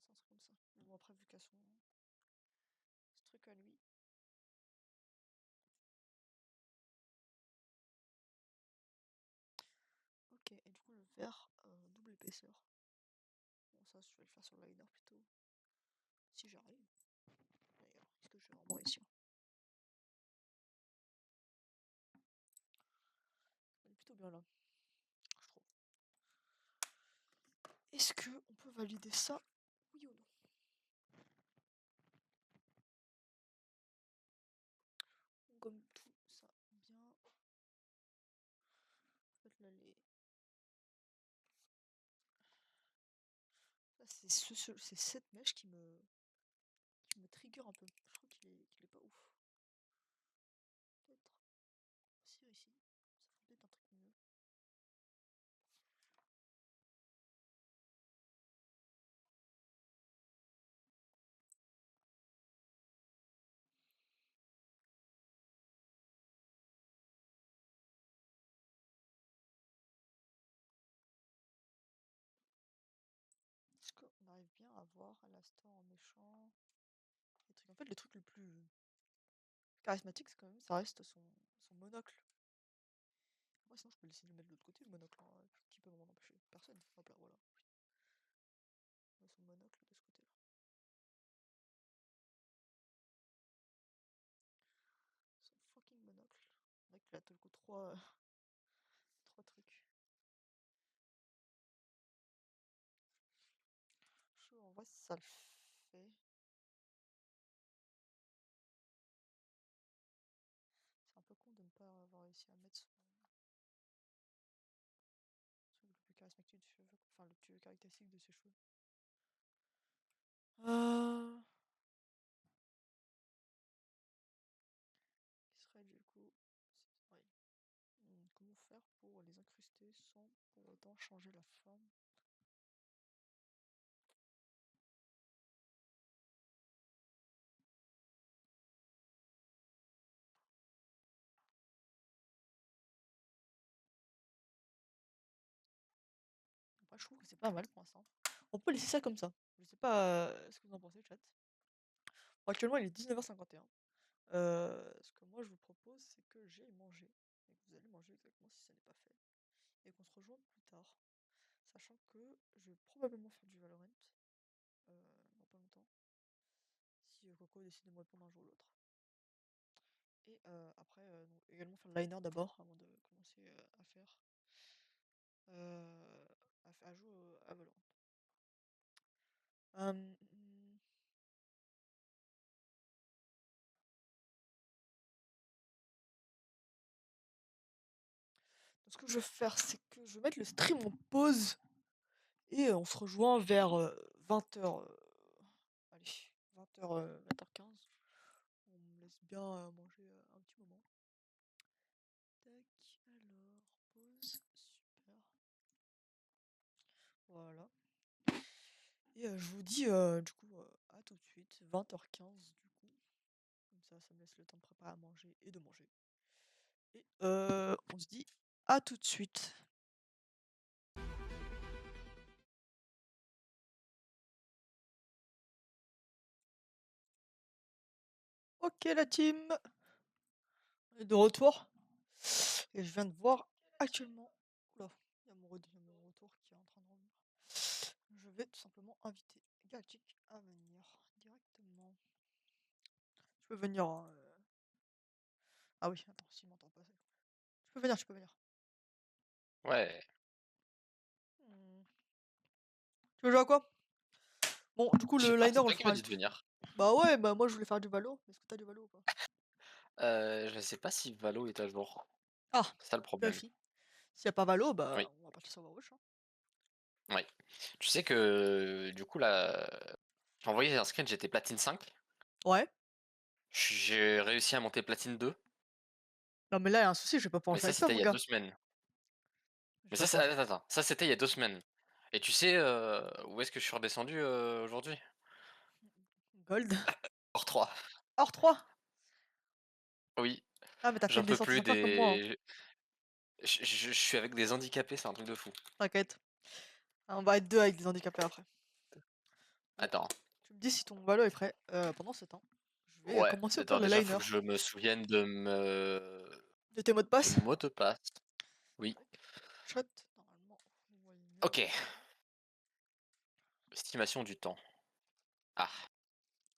Speaker 1: C'est un truc comme ça. Mais bon, après, vu qu'à son ce truc à lui. Ok, et du coup, le vert double épaisseur. Bon, ça, je vais le faire sur le liner plutôt. si j'arrive. D'ailleurs, est-ce que je vais vraiment réussir? On est plutôt bien là, je trouve. Est-ce que on peut valider ça? Oui ou non? On gomme tout ça bien. En fait, là, là, c'est cette mèche qui me trigger un peu. Je trouve qu'il est pas ouf. Peut-être aussi ici. Ça ferait peut-être un truc mieux. Est-ce qu'on arrive bien à voir à l'instant en méchant les trucs? En fait, le truc le plus charismatique, c'est quand même, ça reste son monocle. Moi, sinon, je peux essayer de le mettre de l'autre côté, le monocle, hein. Qui peut m'en empêcher? Personne. Hop là, voilà. On a son monocle de ce côté-là. Son fucking monocle. Mec, là, tout le coup, trois trucs. En vrai, ça le fait. C'est un peu con de ne pas avoir réussi à mettre son truc le plus charismatique de ses cheveux. Enfin, le plus caractéristique de ses cheveux. Qui serait du coup. Ouais. Comment faire pour les incruster sans pour autant changer la forme? Après, je trouve que c'est pas mal pour l'instant. On peut laisser ça comme ça. Je sais pas ce que vous en pensez, chat. Bon, actuellement, il est 19h51. Ce que moi je vous propose, c'est que j'aille manger. Et que vous allez manger exactement si ça n'est pas fait. Et qu'on se rejoigne plus tard. Sachant que je vais probablement faire du Valorant. Dans pas longtemps. Si Coco décide de me répondre un jour ou l'autre. Et après, donc, également faire le liner d'abord avant de commencer à faire. À jouer à Valorant. Donc, ce que je vais faire, c'est que je vais mettre le stream en pause et on se rejoint vers 20h. Allez, 20h, 20h15. On me laisse bien manger un petit moment. Tac, alors, pause, super. Voilà. Et je vous dis du coup à tout de suite, 20h15 du coup. Comme ça me laisse le temps de préparer à manger et de manger. Et on se dit à tout de suite. Ok la team, on est de retour. Et je viens de voir actuellement. Oula, il y a mon retour qui est en train de revenir. Je vais tout simplement inviter Galactic à venir directement. Tu peux venir. Hein, Ah oui, attends, s'il m'entend pas. Tu peux venir, tu peux venir.
Speaker 4: Ouais.
Speaker 1: Tu veux jouer à quoi? Bon, du coup,
Speaker 4: Je sais
Speaker 1: le
Speaker 4: pas,
Speaker 1: liner,
Speaker 4: c'est
Speaker 1: on le
Speaker 4: toi qui m'as
Speaker 1: fera.
Speaker 4: dit de venir.
Speaker 1: Bah ouais, bah moi je voulais faire du Valo. Est-ce que t'as du Valo ou pas?
Speaker 4: Je sais pas si Valo est à jour.
Speaker 1: Ah,
Speaker 4: C'est ça le problème.
Speaker 1: vérifie. S'il y a pas Valo, bah
Speaker 4: Oui,
Speaker 1: on va partir sur Overwatch. Hein.
Speaker 4: oui. Tu sais que du coup là, j'ai envoyé un screen, j'étais platine 5.
Speaker 1: Ouais.
Speaker 4: J'ai réussi à monter platine 2.
Speaker 1: Non, mais là, il y a un souci, je vais pas pouvoir
Speaker 4: Mais
Speaker 1: jouer
Speaker 4: ça
Speaker 1: avec toi,
Speaker 4: c'était il
Speaker 1: mon
Speaker 4: y a
Speaker 1: gars.
Speaker 4: 2 semaines.
Speaker 1: Je vais
Speaker 4: Mais
Speaker 1: pas
Speaker 4: ça,
Speaker 1: pouvoir.
Speaker 4: attends, ça c'était il y a 2 semaines. Et tu sais où est-ce que je suis redescendu aujourd'hui?
Speaker 1: Gold.
Speaker 4: Hors 3.
Speaker 1: Hors 3.
Speaker 4: Oui,
Speaker 1: Ah, mais t'as fait
Speaker 4: j'en
Speaker 1: une
Speaker 4: peux
Speaker 1: descente
Speaker 4: plus
Speaker 1: sympa comme moi. Hein.
Speaker 4: des. Je suis avec des handicapés, c'est un truc de fou.
Speaker 1: T'inquiète. Ah, on va être deux avec des handicapés après. Bon,
Speaker 4: Attends.
Speaker 1: tu me dis si ton Valo est prêt. Pendant ce temps, je vais
Speaker 4: Ouais,
Speaker 1: commencer à faire
Speaker 4: attends,
Speaker 1: le
Speaker 4: déjà faut
Speaker 1: liner
Speaker 4: que je me souvienne
Speaker 1: de tes mots de
Speaker 4: de
Speaker 1: passe.
Speaker 4: mon mot de passe. Oui.
Speaker 1: Tac. Chat, normalement, on voit le numéro.
Speaker 4: Ok. Estimation du temps. Ah.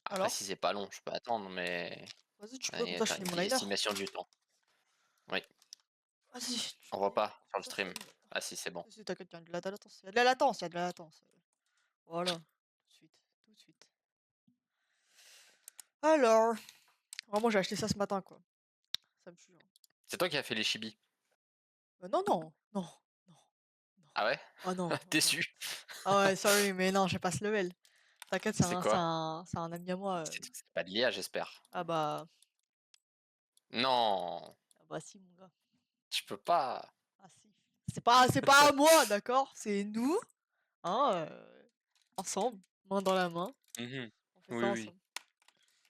Speaker 4: Après,
Speaker 1: Alors?
Speaker 4: si c'est pas long, je peux attendre, mais
Speaker 1: Vas-y, tu peux, comme
Speaker 4: allez,
Speaker 1: ça je
Speaker 4: faire
Speaker 1: finis
Speaker 4: une
Speaker 1: mon
Speaker 4: petite
Speaker 1: liner.
Speaker 4: estimation du temps. Oui,
Speaker 1: Vas-y,
Speaker 4: on voit pas sur
Speaker 1: comme
Speaker 4: le
Speaker 1: ça je
Speaker 4: stream.
Speaker 1: finis.
Speaker 4: Ah si, c'est bon.
Speaker 1: Si, t'inquiète, il y a de la latence. Il y a de la latence, il y a de la latence. Voilà, tout de suite, tout de suite. Alors, vraiment j'ai acheté ça ce matin quoi. Ça me tue. Hein.
Speaker 4: C'est toi qui as fait les chibis.
Speaker 1: Non, non, non, non, non.
Speaker 4: Ah ouais?
Speaker 1: Ah non, ah non.
Speaker 4: Déçu.
Speaker 1: Ah ouais, sorry, mais non, j'ai pas ce level. T'inquiète,
Speaker 4: C'est quoi?
Speaker 1: c'est un ami à moi.
Speaker 4: C'est pas de l'IA, j'espère.
Speaker 1: Ah bah,
Speaker 4: Non,
Speaker 1: ah bah si mon gars.
Speaker 4: tu peux pas.
Speaker 1: Ah si. C'est pas à moi, d'accord? C'est nous, hein, ensemble, main dans la main.
Speaker 4: Mhm.
Speaker 1: On fait ça
Speaker 4: Oui, oui.
Speaker 1: ensemble.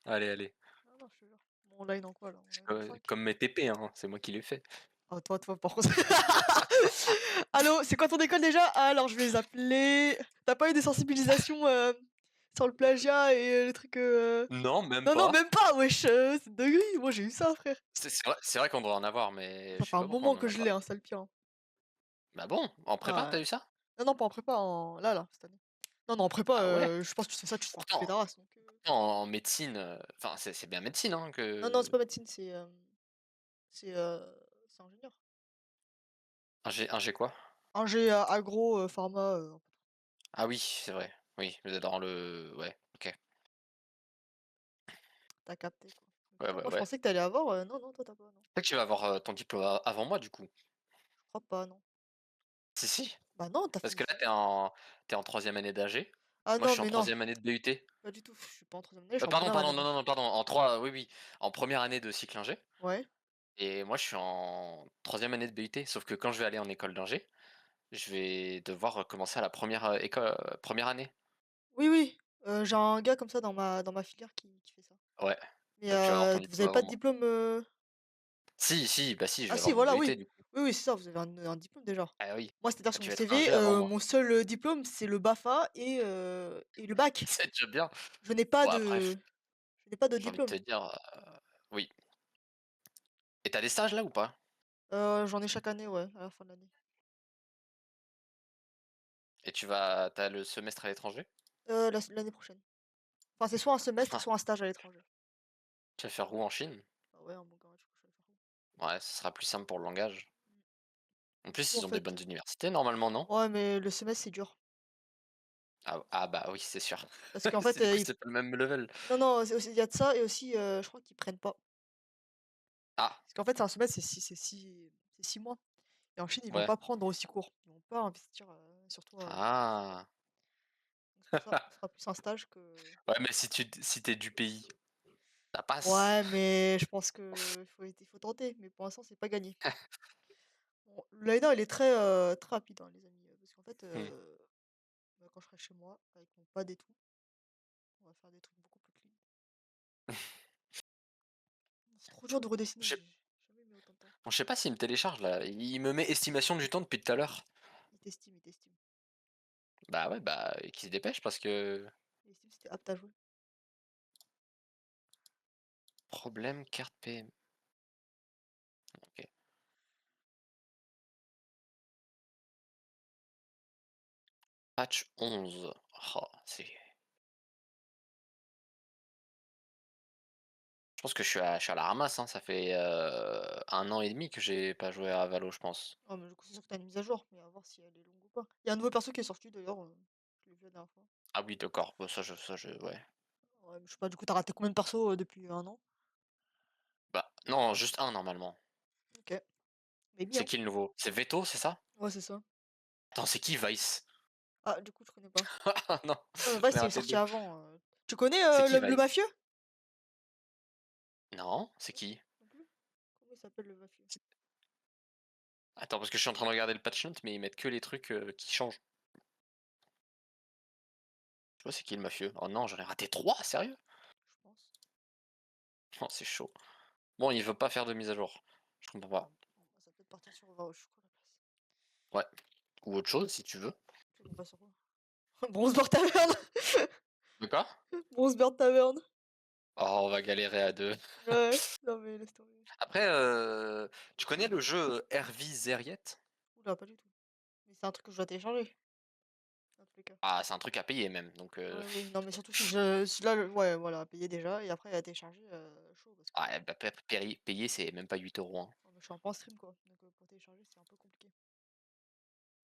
Speaker 4: Allez, allez.
Speaker 1: Non, non, je te jure. Mon line en quoi là? On
Speaker 4: C'est
Speaker 1: line en 5?
Speaker 4: comme mes TP, hein. C'est moi qui les fais.
Speaker 1: Oh, toi, par contre. Allô, c'est quoi ton école déjà? Ah, alors je vais les appeler. T'as pas eu des sensibilisations sur le plagiat et les trucs.
Speaker 4: Non, même
Speaker 1: Non, non,
Speaker 4: pas.
Speaker 1: même pas, wesh, c'est dinguerie. Moi j'ai eu ça, frère.
Speaker 4: C'est vrai qu'on devrait en avoir, mais
Speaker 1: Ça
Speaker 4: je
Speaker 1: fait
Speaker 4: sais
Speaker 1: un
Speaker 4: pas pourquoi on
Speaker 1: moment
Speaker 4: en
Speaker 1: que
Speaker 4: a
Speaker 1: je
Speaker 4: pas.
Speaker 1: l'ai, hein, ça le pire. Hein.
Speaker 4: Bah bon, en prépa,
Speaker 1: Ah,
Speaker 4: t'as
Speaker 1: ouais.
Speaker 4: eu ça?
Speaker 1: Non, non, pas en prépa, là, cette année. Non, non, en prépa,
Speaker 4: Ah ouais?
Speaker 1: je pense que tu fais ça, tu te fais enculer
Speaker 4: Pourtant,
Speaker 1: ta race. Donc,
Speaker 4: en médecine, enfin, c'est bien médecine, hein,
Speaker 1: Non, non, c'est
Speaker 4: que
Speaker 1: pas médecine, c'est c'est ingénieur.
Speaker 4: un G quoi?
Speaker 1: Ingé, agro, pharma.
Speaker 4: Ah oui, c'est vrai. Oui, vous êtes dans le. Ouais, ok.
Speaker 1: T'as capté, quoi. Donc,
Speaker 4: Ouais, ouais,
Speaker 1: moi, je
Speaker 4: ouais.
Speaker 1: pensais que t'allais avoir. Non, non, toi, t'as pas, non.
Speaker 4: C'est que tu vas avoir ton diplôme avant moi, du coup.
Speaker 1: Je crois pas, non.
Speaker 4: Si, si.
Speaker 1: Bah non, t'as
Speaker 4: Parce
Speaker 1: fini
Speaker 4: que là,
Speaker 1: ça.
Speaker 4: t'es en troisième année d'AG.
Speaker 1: Ah
Speaker 4: Moi, je
Speaker 1: non,
Speaker 4: suis en
Speaker 1: mais non,
Speaker 4: troisième année de BUT.
Speaker 1: pas du tout. Je suis pas en troisième année, je suis en
Speaker 4: Pardon,
Speaker 1: première
Speaker 4: pardon,
Speaker 1: année,
Speaker 4: non,
Speaker 1: moi.
Speaker 4: non, non, pardon. En trois, oui, oui. En première année de cycle ingé.
Speaker 1: Ouais.
Speaker 4: Et moi, je suis en troisième année de BUT. Sauf que quand je vais aller en école d'ingé, je vais devoir commencer à la première école, première année.
Speaker 1: Oui, oui. J'ai un gars comme ça dans ma filière qui fait ça.
Speaker 4: Ouais.
Speaker 1: Mais
Speaker 4: Donc, tu vas avoir ton
Speaker 1: vous
Speaker 4: diplôme
Speaker 1: avez pas
Speaker 4: avant
Speaker 1: de
Speaker 4: moi.
Speaker 1: diplôme.
Speaker 4: Si, si, bah si, je
Speaker 1: Ah
Speaker 4: vais
Speaker 1: si,
Speaker 4: avoir mon
Speaker 1: voilà,
Speaker 4: BUT,
Speaker 1: oui.
Speaker 4: du coup.
Speaker 1: Oui, oui, c'est ça, vous avez un diplôme déjà.
Speaker 4: Ah oui.
Speaker 1: Moi, c'est-à-dire
Speaker 4: Bah,
Speaker 1: sur
Speaker 4: tu
Speaker 1: mon
Speaker 4: vas être
Speaker 1: CV,
Speaker 4: ingé avant moi.
Speaker 1: mon seul diplôme, c'est le BAFA et le bac.
Speaker 4: C'est déjà bien.
Speaker 1: Je n'ai pas
Speaker 4: Bon, après,
Speaker 1: je n'ai pas de
Speaker 4: j'ai envie de
Speaker 1: diplôme.
Speaker 4: te dire, oui. Et t'as des stages là ou pas?
Speaker 1: J'en ai chaque année, ouais, à la fin de l'année.
Speaker 4: Et t'as le semestre à l'étranger?
Speaker 1: L'année prochaine. Enfin, c'est soit un semestre, soit un stage à l'étranger.
Speaker 4: Tu vas faire où en Chine?
Speaker 1: Ah ouais, bon, gars, du coup, je vais le faire
Speaker 4: Ouais, ce sera plus simple pour le langage.
Speaker 1: où?
Speaker 4: En
Speaker 1: Du
Speaker 4: plus,
Speaker 1: coup, en
Speaker 4: ils ont des
Speaker 1: fait,
Speaker 4: bonnes universités normalement, non?
Speaker 1: ouais, mais le semestre, c'est dur.
Speaker 4: Ah bah oui, c'est sûr.
Speaker 1: Parce qu'en fait,
Speaker 4: Du coup, c'est pas le même level.
Speaker 1: non, non, il y a de ça et aussi, je crois qu'ils prennent pas.
Speaker 4: Ah,
Speaker 1: Parce qu'en fait, c'est un semestre, c'est 6 mois. Et en Chine, ils vont
Speaker 4: ouais.
Speaker 1: pas prendre aussi court. Ils vont pas investir sur toi.
Speaker 4: Ah.
Speaker 1: Donc c'est pour ça, ce sera plus un stage que.
Speaker 4: Ouais, mais si t'es du pays, ça passe.
Speaker 1: Ouais, mais je pense que il faut tenter. Mais pour l'instant, c'est pas gagné. Bon, le liner, il est très rapide, hein, les amis. Parce qu'en fait,
Speaker 4: Hmm.
Speaker 1: bah, quand je serai chez moi, avec mon pad et tout, on va faire des trucs beaucoup plus clean. C'est trop dur de redessiner.
Speaker 4: Je sais
Speaker 1: J'ai jamais mis autant de temps.
Speaker 4: bon, je sais pas s'il me télécharge là. Il me met estimation du temps depuis tout à l'heure.
Speaker 1: Il t'estime, il t'estime.
Speaker 4: Bah ouais, bah qu'il se dépêche parce que.
Speaker 1: Il estime si t'es apte à jouer.
Speaker 4: Problème carte PM. Ok. Patch 11. Oh, je pense que je suis à la ramasse, hein. Ça fait 1 an et demi que j'ai pas joué à Valo, je pense.
Speaker 1: Oh, mais du coup, c'est sûr que t'as une mise à jour. Mais à voir si elle est longue ou pas. Il y a un nouveau perso qui est sorti d'ailleurs. Je l'ai vu la dernière fois.
Speaker 4: Ah oui, d'accord. Bah, ouais.
Speaker 1: Ouais, mais je sais pas, du coup, t'as raté combien de persos depuis un an?
Speaker 4: Bah, non, juste un normalement.
Speaker 1: Ok. Mais
Speaker 4: C'est
Speaker 1: bien.
Speaker 4: qui le nouveau? C'est Veto, c'est ça?
Speaker 1: Ouais, c'est ça.
Speaker 4: Attends, c'est qui Vice?
Speaker 1: Ah, du coup, je connais pas.
Speaker 4: Ah non,
Speaker 1: Ouais, mais
Speaker 4: j'en ai
Speaker 1: Vice, il est
Speaker 4: raté
Speaker 1: sorti
Speaker 4: deux.
Speaker 1: avant. Tu connais
Speaker 4: C'est qui
Speaker 1: le
Speaker 4: Vice?
Speaker 1: mafieux?
Speaker 4: Non, c'est qui?
Speaker 1: Non plus. Comment il s'appelle le mafieux?
Speaker 4: Attends, parce que je suis en train de regarder le patch note, mais ils mettent que les trucs qui changent. Je vois c'est qui le mafieux? Oh non, j'en ai raté 3, sérieux?
Speaker 1: Je pense.
Speaker 4: Oh, c'est chaud. Bon, il veut pas faire de mise à jour. Je comprends pas.
Speaker 1: Bon, ça va peut-être partir sur Overwatch, je crois, à la place.
Speaker 4: Ouais. Ou autre chose, si tu veux.
Speaker 1: Tu sais pas sur quoi? Bronzebeard Taverne!
Speaker 4: De quoi?
Speaker 1: Bronzebeard Taverne!
Speaker 4: Oh, on va galérer à deux.
Speaker 1: Ouais, non mais laisse tomber.
Speaker 4: Après, tu connais le jeu RV Zeriet?
Speaker 1: Oula, pas du tout. Mais c'est un truc que je dois télécharger. tous les cas.
Speaker 4: Ah, c'est un truc à payer même, donc
Speaker 1: Ouais, oui, non, mais surtout si là, ouais, voilà, payer déjà et après à télécharger, chaud parce que
Speaker 4: ah, bah, payer, c'est même pas 8 €, hein.
Speaker 1: moi, je suis un peu en stream, quoi, donc pour télécharger, c'est un peu compliqué.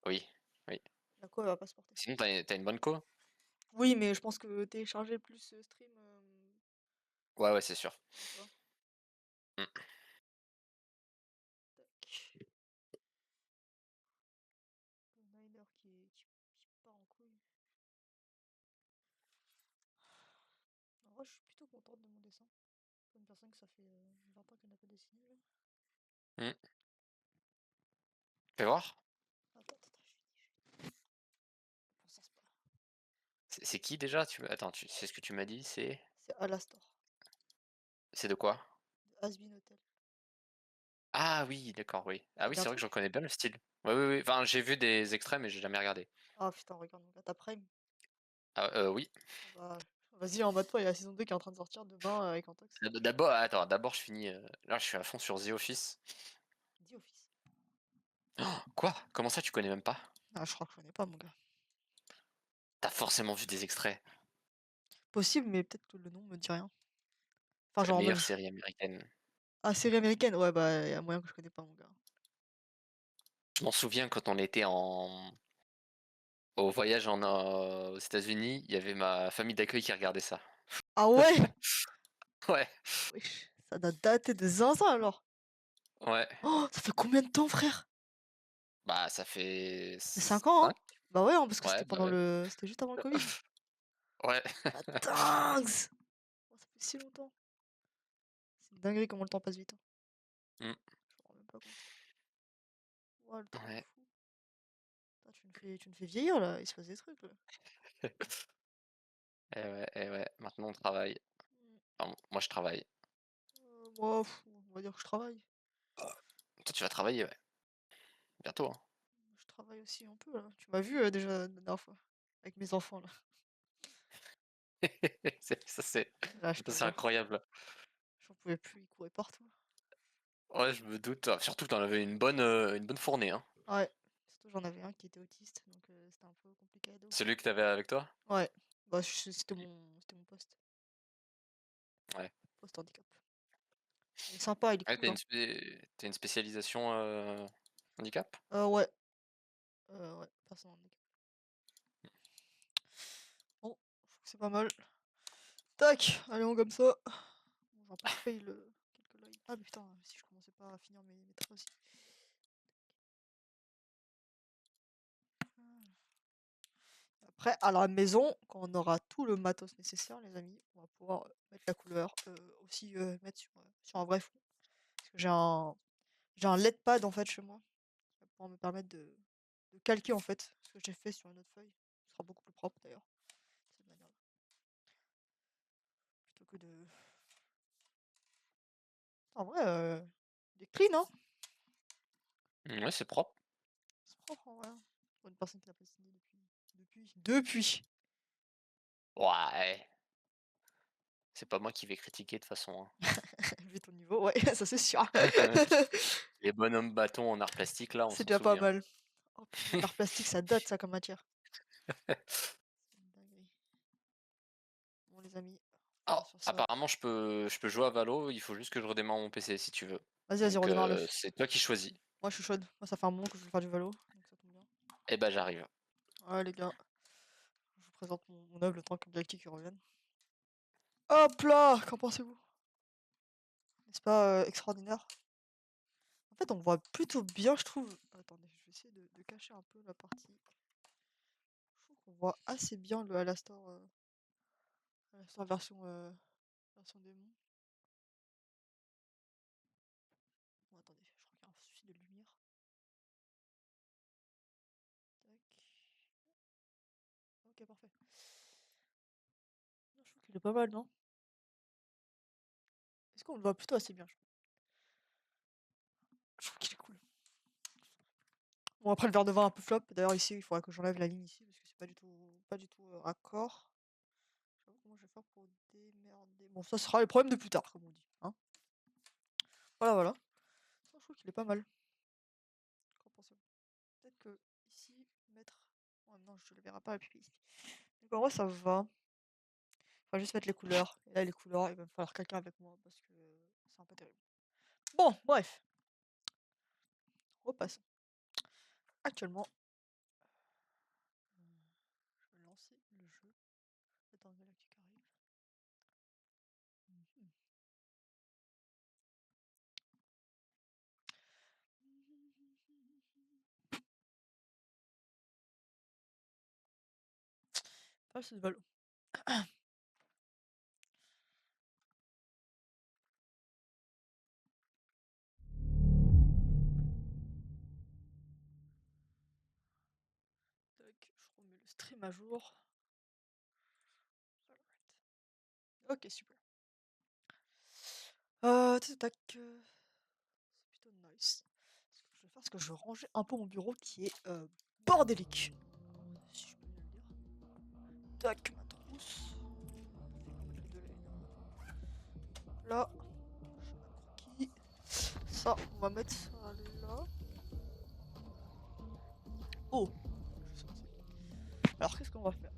Speaker 4: Oui, oui.
Speaker 1: La co, elle va pas se porter.
Speaker 4: Sinon, tu une bonne co?
Speaker 1: Oui, mais je pense que télécharger plus, stream,
Speaker 4: Ouais, ouais, c'est sûr.
Speaker 1: tu vois?
Speaker 4: Mmh.
Speaker 1: Tac. Le miner qui part en couille. En vrai, je suis plutôt contente de mon dessin. Pour une personne que ça fait 20 ans qu'elle n'a pas dessiné, là.
Speaker 4: Mmh. Fais voir.
Speaker 1: Attends, je finis. Pour ça, c'est pas.
Speaker 4: C'est qui déjà? Attends, c'est ce que tu m'as dit,
Speaker 1: C'est Alastor,
Speaker 4: c'est de quoi?
Speaker 1: de Hazbin Hotel.
Speaker 4: Ah oui, d'accord, oui. Ah
Speaker 1: Ça
Speaker 4: oui,
Speaker 1: dit un
Speaker 4: c'est vrai que j'en
Speaker 1: truc?
Speaker 4: connais bien le style. Ouais, oui, oui. Enfin, j'ai vu des extraits, mais j'ai jamais regardé.
Speaker 1: Ah putain, regarde, donc là, t'as Prime.
Speaker 4: Ah, oui.
Speaker 1: Ah bah, vas-y, en mode toi, il y a la saison 2 qui est en train de sortir demain avec Antox.
Speaker 4: D'abord, attends, d'abord je finis. Là, je suis à fond sur The Office.
Speaker 1: Dis Office.
Speaker 4: Quoi? Comment ça, tu connais même pas?
Speaker 1: Ah, je crois que je connais pas, mon gars.
Speaker 4: T'as forcément vu des extraits.
Speaker 1: Possible, mais peut-être que le nom me dit rien. Enfin,
Speaker 4: C'est la
Speaker 1: genre en mode.
Speaker 4: meilleure série américaine.
Speaker 1: Ah, série américaine? Ouais, bah, y a moyen que je connais pas, mon gars.
Speaker 4: Je m'en souviens quand on était au voyage aux États-Unis, il y avait ma famille d'accueil qui regardait ça.
Speaker 1: Ah ouais?
Speaker 4: Ouais,
Speaker 1: Wesh, ça doit dater de zinzin alors.
Speaker 4: ouais.
Speaker 1: Oh, ça fait combien de temps, frère?
Speaker 4: Bah, ça fait
Speaker 1: Ça fait 5 ans, hein?
Speaker 4: 5.
Speaker 1: Bah ouais, hein, parce que
Speaker 4: Ouais,
Speaker 1: c'était
Speaker 4: bah
Speaker 1: pendant
Speaker 4: ouais.
Speaker 1: le. C'était juste avant le Covid.
Speaker 4: Ouais.
Speaker 1: Ah, dingue! Oh, ça fait si longtemps. C'est une dinguerie comment le temps passe vite, hein.
Speaker 4: Mmh.
Speaker 1: Je me rends même pas compte. Ouah, le truc de
Speaker 4: Ouais.
Speaker 1: fou. Putain, tu me fais vieillir là, il se passe des trucs là.
Speaker 4: Et ouais, maintenant on travaille.
Speaker 1: Mm.
Speaker 4: Enfin, moi je travaille.
Speaker 1: Moi, on va dire que je travaille.
Speaker 4: Toi tu vas travailler, ouais. Bientôt, hein.
Speaker 1: Je travaille aussi un peu là. Tu m'as vu déjà la dernière fois. Avec mes enfants là.
Speaker 4: Ça c'est
Speaker 1: Là, je te
Speaker 4: c'est
Speaker 1: jure.
Speaker 4: incroyable.
Speaker 1: J'en pouvais plus, ils couraient partout.
Speaker 4: Ouais, je me doute. Ah, surtout que t'en avais une bonne fournée, hein.
Speaker 1: Ouais. Surtout j'en avais un qui était autiste, donc c'était un peu compliqué à dos.
Speaker 4: Celui que t'avais avec toi?
Speaker 1: Ouais. Bah c'était mon poste.
Speaker 4: Ouais.
Speaker 1: Poste handicap. Il est sympa, il est
Speaker 4: Ouais,
Speaker 1: cool, hein.
Speaker 4: t'as une spécialisation handicap?
Speaker 1: Ouais. Ouais, personne handicap. Bon, je trouve que c'est pas mal. Tac! Allez, on comme ça. Bon, j'ai un peu fail quelques lives. Ah, mais putain, si je commençais pas à finir mes traits aussi. Après, à la maison, quand on aura tout le matos nécessaire, les amis, on va pouvoir mettre la couleur, aussi mettre sur un vrai fond. Parce que j'ai un LED pad en fait chez moi, qui va pouvoir me permettre de calquer en fait ce que j'ai fait sur une autre feuille. Ce sera beaucoup plus propre d'ailleurs, de cette manière-là. Plutôt que de. En vrai, il est clean, hein?
Speaker 4: Ouais, c'est propre.
Speaker 1: C'est propre en vrai, hein. Pour une personne qui n'a pas signé depuis.
Speaker 4: Ouais. C'est pas moi qui vais critiquer de toute façon, hein.
Speaker 1: Vu ton niveau, ouais, ça c'est sûr.
Speaker 4: Les bonhommes bâtons en art plastique là, on
Speaker 1: C'est
Speaker 4: s'en
Speaker 1: déjà pas
Speaker 4: souvient.
Speaker 1: mal. Oh putain, l'art plastique, ça date ça comme matière. C'est une dinguerie. Bon les amis,
Speaker 4: Ah,
Speaker 1: sur ça.
Speaker 4: apparemment je peux jouer à Valo, il faut juste que je redémarre mon PC si tu veux.
Speaker 1: Vas-y,
Speaker 4: Donc
Speaker 1: redémarre-le.
Speaker 4: c'est toi qui choisis.
Speaker 1: Moi je suis chaude. Moi ça fait un moment que je veux faire du valo, donc ça tombe bien.
Speaker 4: Eh ben j'arrive.
Speaker 1: Ouais les gars, je vous présente mon œuvre le temps que Galactic revienne. Hop là! Qu'en pensez-vous? N'est-ce pas extraordinaire? En fait on voit plutôt bien je trouve. Attendez, je vais essayer de cacher un peu la partie. Je trouve qu'on voit assez bien le Alastor version démon. Bon attendez, je crois qu'il y a un souci de lumière. Tac. Ok parfait. Non, je trouve qu'il est pas mal, non? Est-ce qu'on le voit plutôt assez bien, je trouve. Je trouve qu'il est cool. Bon, après, le verre de vin un peu flop. D'ailleurs, ici, il faudra que j'enlève la ligne ici parce que c'est pas du tout raccord. Je sais pas comment je vais faire pour démerder. Bon, ça sera le problème de plus tard, comme on dit. Hein, voilà, voilà. Non, je trouve qu'il est pas mal. Qu'en pensez-vous? Peut-être que ici, mettre Oh non, je le verrai pas la pipi ici. Donc en vrai, ça va. On va juste mettre les couleurs. Et là, les couleurs, il va me falloir quelqu'un avec moi parce que c'est un peu terrible. Bon, bref. Repassons. Actuellement, je vais lancer le jeu. Attends, Galactic arrive. Mhm. Ah, c'est de Valo. Tac, je remets le stream à jour. Alright. Ok, super. Tac, c'est plutôt nice. Ce que je vais faire, c'est que je vais ranger un peu mon bureau qui est bordélique. Si je peux bien le dire. Tac, ma trousse. Je vais mettre les deux là, évidemment. Là, j'ai ma croquis. Ça, on va mettre ça là. Oh, je suis sorti. Alors, qu'est-ce qu'on va faire?